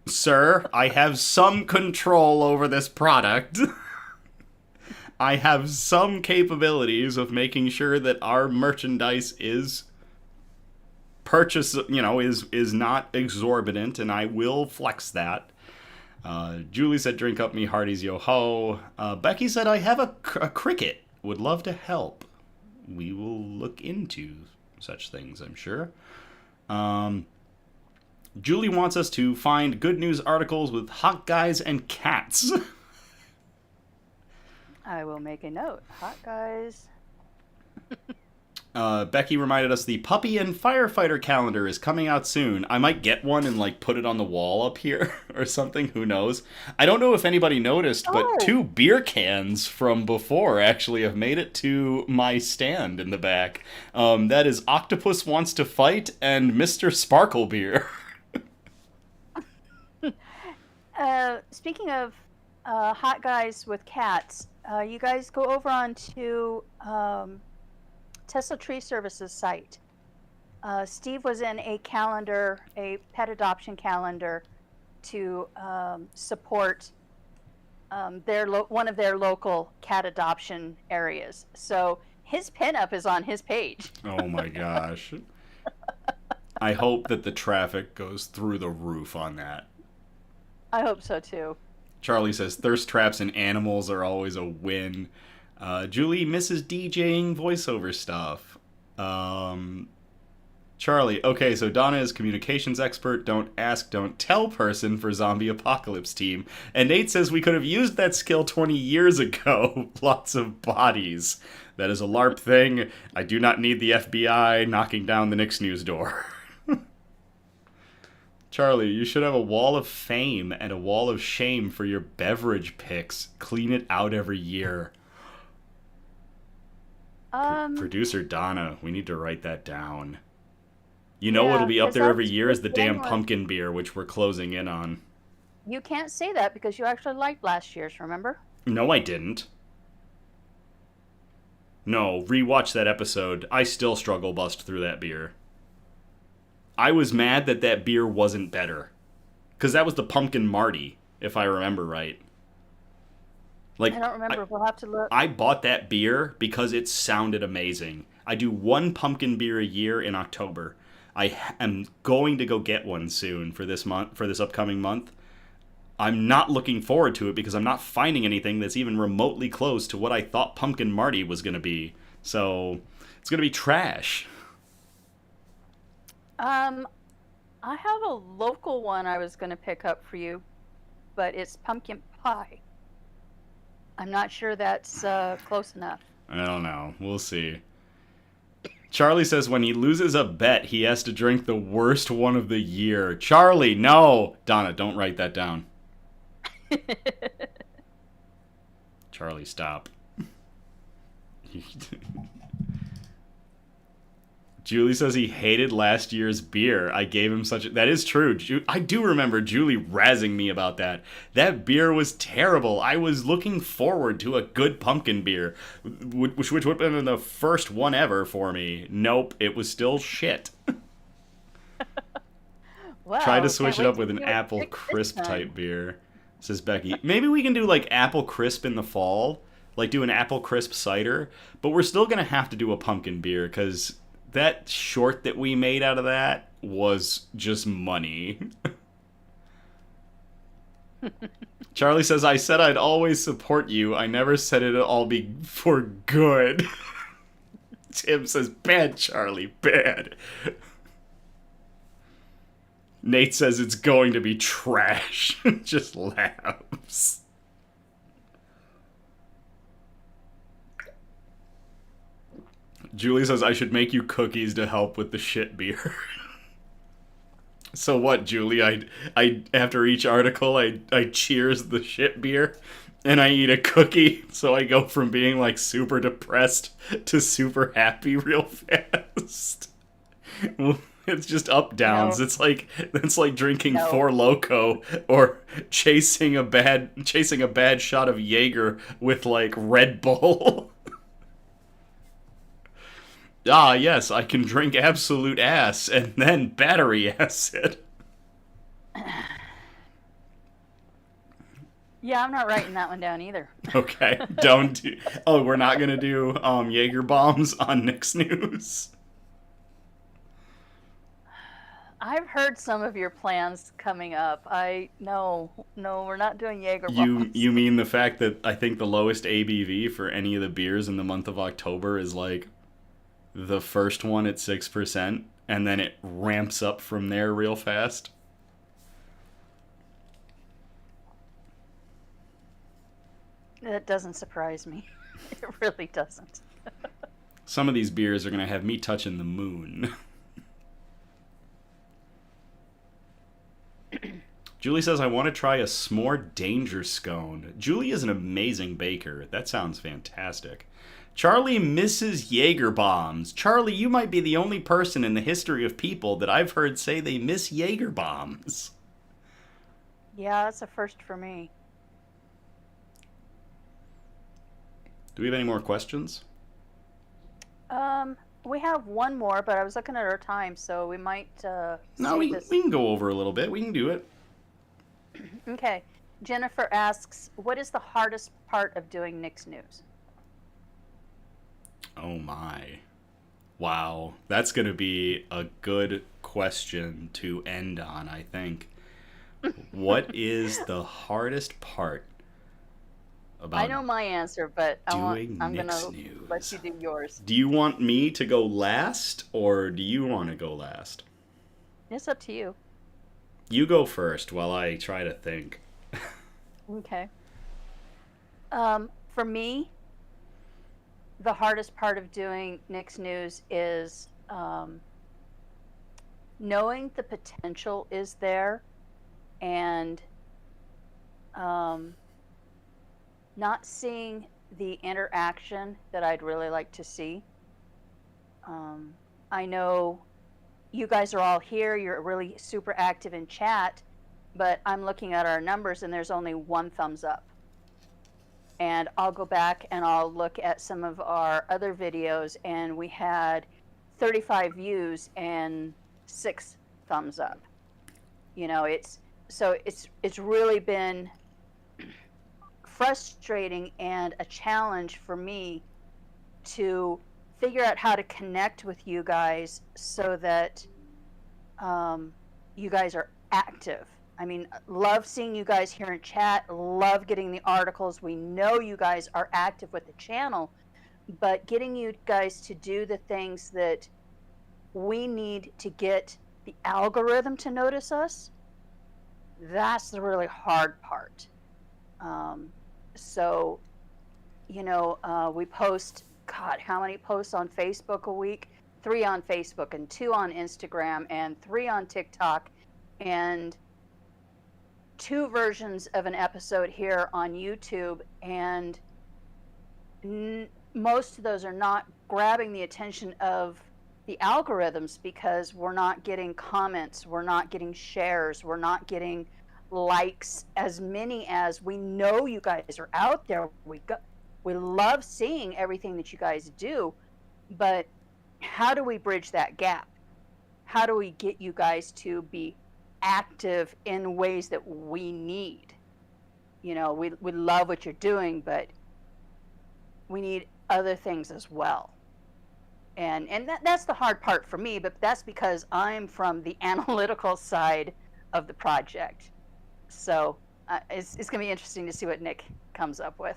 Speaker 1: Sir, I have some control over this product. I have some capabilities of making sure that our merchandise is is not exorbitant, and I will flex that. Julie said, drink up me hearties, yo-ho. Becky said, I have a cricket. Would love to help. We will look into such things, I'm sure. Julie wants us to find good news articles with hot guys and cats.
Speaker 2: I will make a note. Hot guys.
Speaker 1: Becky reminded us the puppy and firefighter calendar is coming out soon. I might get one and like put it on the wall up here or something. Who knows? I don't know if anybody noticed, but 2 beer cans from before actually have made it to my stand in the back. That is Octopus Wants to Fight and Mr. Sparkle Beer.
Speaker 2: Speaking of hot guys with cats, you guys go over onto Tesla Tree Services site. Steve was in a calendar, a pet adoption calendar, to support one of their local cat adoption areas. So his pinup is on his page.
Speaker 1: Oh my gosh. I hope that the traffic goes through the roof on that.
Speaker 2: I hope so too.
Speaker 1: Charlie says thirst traps and animals are always a win. Julie misses DJing voiceover stuff. Charlie, okay, so Donna is communications expert, don't ask, don't tell person for zombie apocalypse team. And Nate says we could have used that skill 20 years ago. Lots of bodies. That is a LARP thing. I do not need the FBI knocking down the Knicks news door. Charlie, you should have a wall of fame and a wall of shame for your beverage picks. Clean it out every year. Producer Donna, we need to write that down. You know what'll be up there every year is the damn pumpkin beer, which we're closing in on.
Speaker 2: You can't say that because you actually liked last year's, remember?
Speaker 1: No, I didn't. No, rewatch that episode. I still struggle bust through that beer. I was mad that that beer wasn't better. Because that was the Pumpkin Marty, if I remember right. Like,
Speaker 2: I don't remember. We'll have to look.
Speaker 1: I bought that beer because it sounded amazing. I do one pumpkin beer a year in October. I am going to go get one soon for this month, for this upcoming month. I'm not looking forward to it because I'm not finding anything that's even remotely close to what I thought Pumpkin Marty was going to be. So, it's going to be trash.
Speaker 2: I have a local one I was going to pick up for you, but it's pumpkin pie. I'm not sure that's close enough.
Speaker 1: I don't know. We'll see. Charlie says when he loses a bet, he has to drink the worst one of the year. Charlie, no! Donna, don't write that down. Charlie, stop. Julie says he hated last year's beer. I gave him such a... That is true. I do remember Julie razzing me about that. That beer was terrible. I was looking forward to a good pumpkin beer, which would have been the first one ever for me. Nope, it was still shit.
Speaker 2: Wow,
Speaker 1: try to switch it up with an apple crisp type beer, says Becky. Maybe we can do like apple crisp in the fall, like do an apple crisp cider, but we're still going to have to do a pumpkin beer because... that short that we made out of that was just money. Charlie says, I said I'd always support you. I never said it'd all be for good. Tim says, bad, Charlie, bad. Nate says it's going to be trash. Just laughs. Julie says, I should make you cookies to help with the shit beer. So what, Julie? I after each article, I cheers the shit beer, and I eat a cookie, so I go from being, like, super depressed to super happy real fast. It's just up downs.
Speaker 2: No,
Speaker 1: It's like drinking
Speaker 2: no.
Speaker 1: Four Loko or chasing a bad shot of Jaeger with like Red Bull. Ah, yes, I can drink absolute ass and then battery acid.
Speaker 2: Yeah, I'm not writing that one down either.
Speaker 1: Okay, don't do. Oh, we're not gonna do Jaeger bombs on Nick's News.
Speaker 2: I've heard some of your plans coming up. No, we're not doing Jaeger
Speaker 1: You
Speaker 2: bombs.
Speaker 1: mean the fact that I think the lowest ABV for any of the beers in the month of October is like the first one at 6%, and then it ramps up from there real fast?
Speaker 2: That doesn't surprise me. It really doesn't.
Speaker 1: Some of these beers are gonna have me touching the moon. Julie says, I want to try a s'more danger scone. Julie is an amazing baker. That sounds fantastic. Charlie misses Jaeger bombs. Charlie, you might be the only person in the history of people that I've heard say they miss Jaeger bombs.
Speaker 2: Yeah, that's a first for me.
Speaker 1: Do we have any more questions?
Speaker 2: We have one more, but I was looking at our time, so we might
Speaker 1: No,
Speaker 2: save
Speaker 1: we
Speaker 2: this.
Speaker 1: can go over a little bit. We can do it.
Speaker 2: Okay. Jennifer asks, what is the hardest part of doing Nick's News?
Speaker 1: Oh my. Wow. That's going to be a good question to end on, I think. What is the hardest part
Speaker 2: I
Speaker 1: about
Speaker 2: know my answer, but
Speaker 1: doing
Speaker 2: I'm
Speaker 1: Nick's
Speaker 2: gonna let
Speaker 1: News?
Speaker 2: you do yours.
Speaker 1: Do you want me to go last, or do you want to go last?
Speaker 2: It's up to you.
Speaker 1: You go first while I try to think.
Speaker 2: Okay. For me, the hardest part of doing Nick's News is knowing the potential is there and not seeing the interaction that I'd really like to see. I know you guys are all here, you're really super active in chat, but I'm looking at our numbers and there's only one thumbs up. And I'll go back and I'll look at some of our other videos and we had 35 views and 6 thumbs up. You know, it's really been frustrating and a challenge for me to figure out how to connect with you guys so that you guys are active. I mean, love seeing you guys here in chat, love getting the articles. We know you guys are active with the channel, but getting you guys to do the things that we need to get the algorithm to notice us, that's the really hard part. So, you know, we post, God, how many posts on Facebook a week? 3 on Facebook and 2 on Instagram and 3 on TikTok and 2 versions of an episode here on YouTube, and most of those are not grabbing the attention of the algorithms because we're not getting comments, we're not getting shares, we're not getting likes as many as we know you guys are out there. We love seeing everything that you guys do, but how do we bridge that gap? How do we get you guys to be active in ways that we need? You know, we love what you're doing, but we need other things as well. And that's the hard part for me, but that's because I'm from the analytical side of the project. So it's going to be interesting to see what Nick comes up with.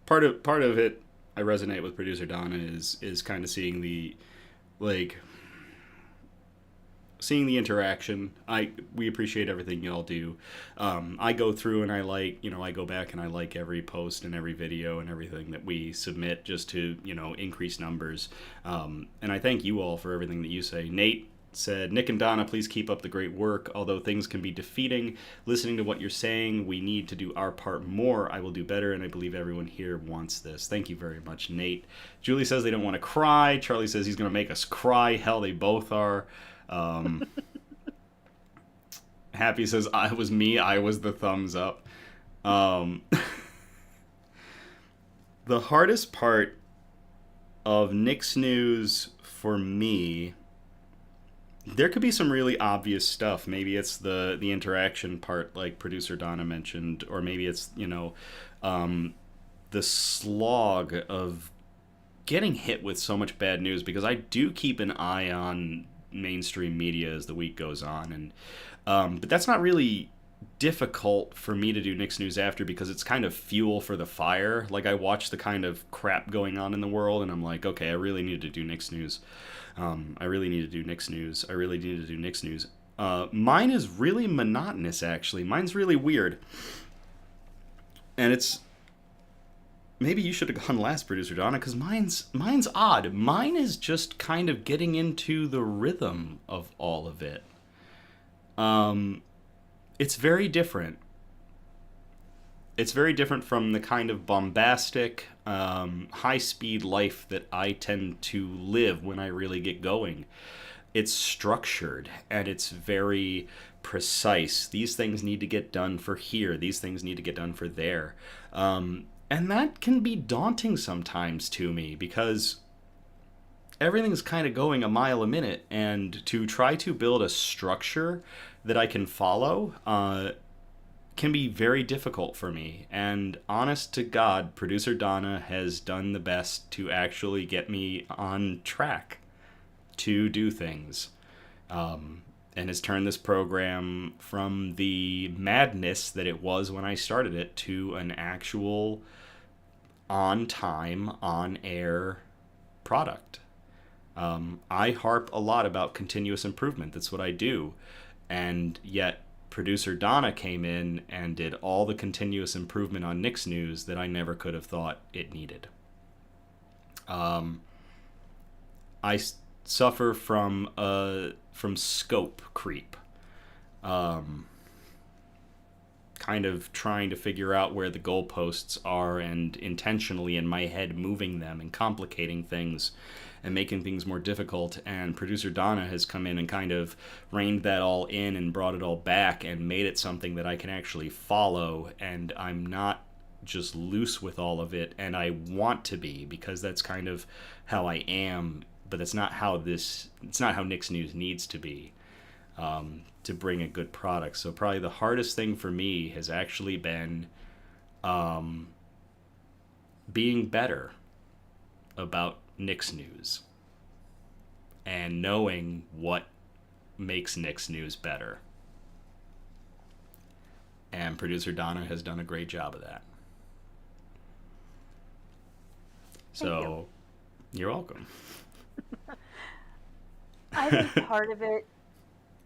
Speaker 1: Part of it I resonate with producer Donna is kind of seeing the seeing the interaction. We appreciate everything y'all do. I go through and I go back and I like every post and every video and everything that we submit just to increase numbers. And I thank you all for everything that you say. Nate, said, Nick and Donna, please keep up the great work. Although things can be defeating, listening to what you're saying, we need to do our part more. I will do better, and I believe everyone here wants this. Thank you very much, Nate. Julie says they don't want to cry. Charlie says he's going to make us cry. Hell, they both are. Happy says, I was me. I was the thumbs up. The hardest part of Nick's news for me, there could be some really obvious stuff. Maybe it's the interaction part, like producer Donna mentioned, or maybe it's, the slog of getting hit with so much bad news, because I do keep an eye on mainstream media as the week goes on, and but that's not really difficult for me to do Nick's News After, because it's kind of fuel for the fire. Like, I watch the kind of crap going on in the world, and I'm like, okay, I really need to do Nick's News. I really need to do Nick's News. I really need to do Nick's News. Mine is really monotonous, actually. Mine's really weird. And it's... Maybe you should have gone last, producer Donna, because mine's odd. Mine is just kind of getting into the rhythm of all of it. It's very different. It's very different from the kind of bombastic, high-speed life that I tend to live when I really get going. It's structured, and it's very precise. These things need to get done for here. These things need to get done for there. And that can be daunting sometimes to me, because everything's kind of going a mile a minute, and to try to build a structure that I can follow can be very difficult for me. And honest to God, producer Donna has done the best to actually get me on track to do things, and has turned this program from the madness that it was when I started it to an actual on-time, on-air product. I harp a lot about continuous improvement. That's what I do. And yet producer Donna came in and did all the continuous improvement on Nick's News that I never could have thought it needed. I suffer from scope creep. Kind of trying to figure out where the goalposts are, and intentionally in my head moving them and complicating things and making things more difficult. And producer Donna has come in and kind of reined that all in and brought it all back and made it something that I can actually follow, and I'm not just loose with all of it, and I want to be, because that's kind of how I am, but it's not how Nick's News needs to be, to bring a good product. So probably the hardest thing for me has actually been being better about Nick's News and knowing what makes Nick's News better. And producer Donna has done a great job of that. So, you're welcome.
Speaker 2: I think part of it,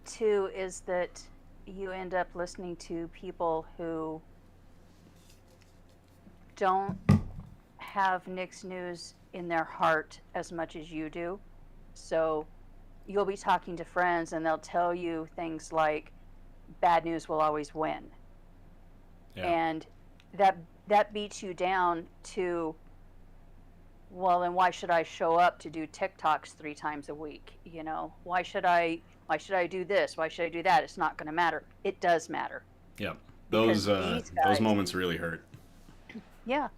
Speaker 2: too, is that you end up listening to people who don't have Nick's News in their heart as much as you do. So you'll be talking to friends and they'll tell you things like, bad news will always win. Yeah. And that beats you down to, well, then why should I show up to do TikToks 3 times a week? You know, why should I do this? Why should I do that? It's not going to matter. It does matter.
Speaker 1: Yeah. Those moments really hurt.
Speaker 2: Yeah.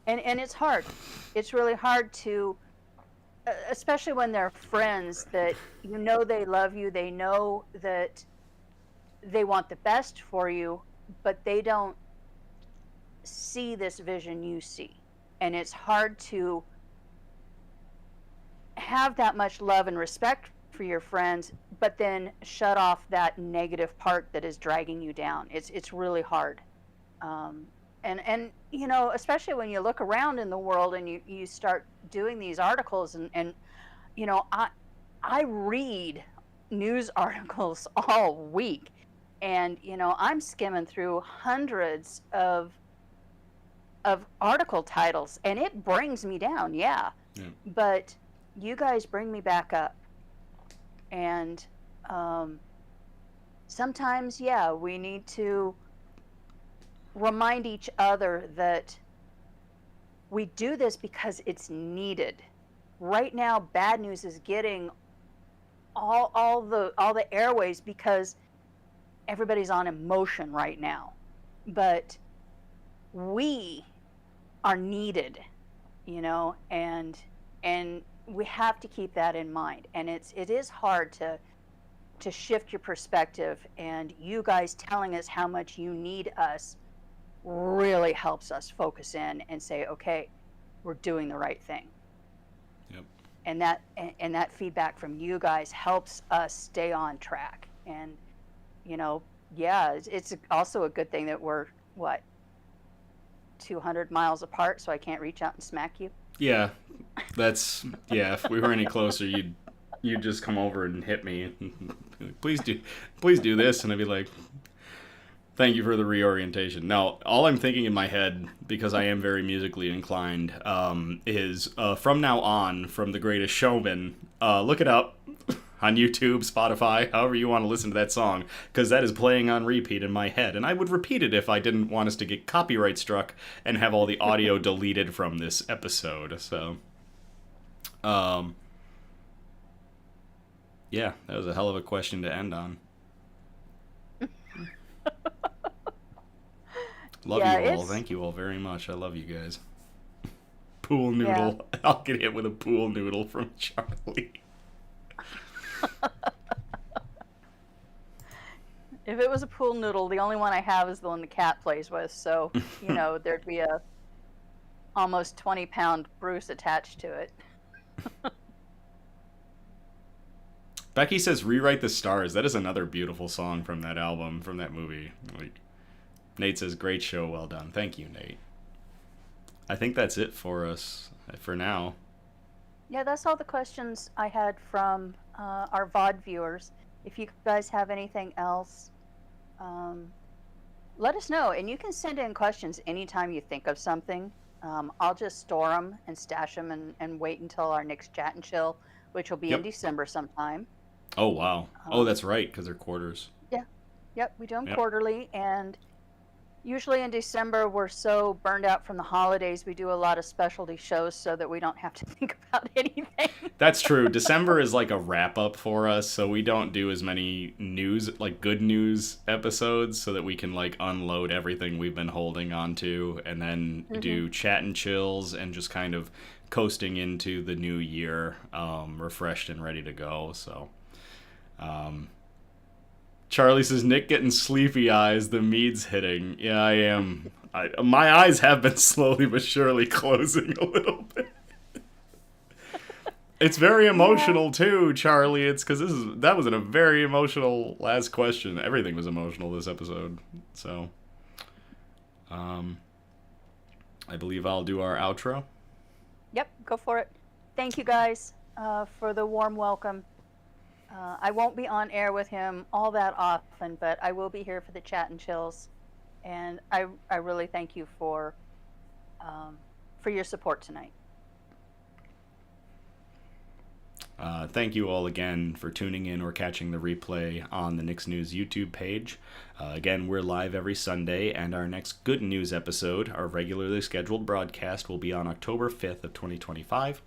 Speaker 2: And it's hard. It's really hard to, especially when they're friends that you know they love you, they know that they want the best for you, but they don't see this vision you see. And it's hard to have that much love and respect for your friends, but then shut off that negative part that is dragging you down. It's really hard. And you know, especially when you look around in the world and you start doing these articles and you know, I read news articles all week, and you know, I'm skimming through hundreds of article titles, and it brings me down, yeah. But you guys bring me back up, and Sometimes, yeah, we need to remind each other that we do this because it's needed. Right now, bad news is getting all the airways because everybody's on emotion right now. But we are needed, and we have to keep that in mind. And it is hard to shift your perspective, and you guys telling us how much you need us really helps us focus in and say, okay, we're doing the right thing.
Speaker 1: Yep.
Speaker 2: And that feedback from you guys helps us stay on track. And yeah, it's also a good thing that we're 200 miles apart, so I can't reach out and smack you.
Speaker 1: Yeah, if we were any closer, you'd just come over and hit me. Please do this, and I'd be like, thank you for the reorientation. Now, all I'm thinking in my head, because I am very musically inclined, is from now on, from The Greatest Showman, look it up on YouTube, Spotify, however you want to listen to that song, because that is playing on repeat in my head. And I would repeat it if I didn't want us to get copyright struck and have all the audio deleted from this episode. So, yeah, that was a hell of a question to end on. Love you all. Thank you all very much. I love you guys. Pool noodle. Yeah. I'll get hit with a pool noodle from Charlie.
Speaker 2: If it was a pool noodle, the only one I have is the one the cat plays with. So, there'd be a almost 20-pound Bruce attached to it.
Speaker 1: Becky says, "Rewrite the Stars." That is another beautiful song from that album, from that movie. Nate says, "Great show, well done." Thank you, Nate. I think that's it for us for now.
Speaker 2: Yeah, that's all the questions I had from our VOD viewers. If you guys have anything else, let us know. And you can send in questions anytime you think of something. I'll just store them and stash them and wait until our next chat and chill, which will be in December sometime.
Speaker 1: Oh, wow. That's right, because they're quarters.
Speaker 2: Yeah. Yep, we do them quarterly. And usually in December, we're so burned out from the holidays, we do a lot of specialty shows so that we don't have to think about anything.
Speaker 1: That's true. December is like a wrap-up for us, so we don't do as many good news episodes so that we can, unload everything we've been holding on to and then do chat and chills and just kind of coasting into the new year, refreshed and ready to go, so... Charlie says, "Nick getting sleepy eyes, the mead's hitting." Yeah, I am. My eyes have been slowly but surely closing a little bit. It's very emotional too, Charlie. It's because that was a very emotional last question. Everything was emotional this episode. So, I believe I'll do our outro.
Speaker 2: Yep, go for it. Thank you guys for the warm welcome. I won't be on air with him all that often, but I will be here for the chat and chills. And I really thank you for your support tonight.
Speaker 1: Thank you all again for tuning in or catching the replay on the Nick's News YouTube page. Again, we're live every Sunday, and our next Good News episode, our regularly scheduled broadcast, will be on October 5th of 2025.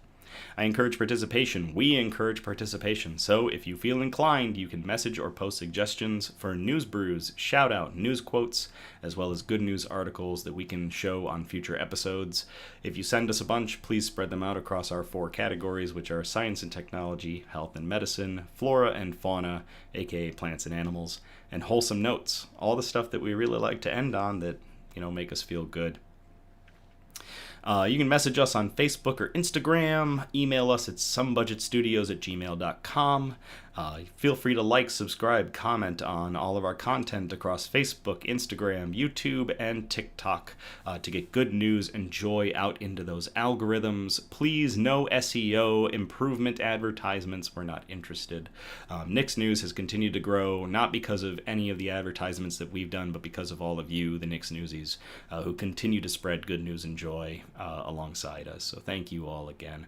Speaker 1: I encourage participation. We encourage participation. So if you feel inclined, you can message or post suggestions for news brews, shout out, news quotes, as well as good news articles that we can show on future episodes. If you send us a bunch, please spread them out across our 4 categories, which are science and technology, health and medicine, flora and fauna, aka plants and animals, and wholesome notes. All the stuff that we really like to end on that, make us feel good. You can message us on Facebook or Instagram, email us at somebudgetstudios@gmail.com. Feel free to like, subscribe, comment on all of our content across Facebook, Instagram, YouTube, and TikTok to get good news and joy out into those algorithms. Please, no SEO improvement advertisements. We're not interested. Nick's News has continued to grow, not because of any of the advertisements that we've done, but because of all of you, the Nick's Newsies, who continue to spread good news and joy alongside us. So thank you all again.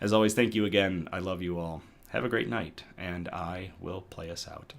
Speaker 1: As always, thank you again. I love you all. have a great night, and I will play us out.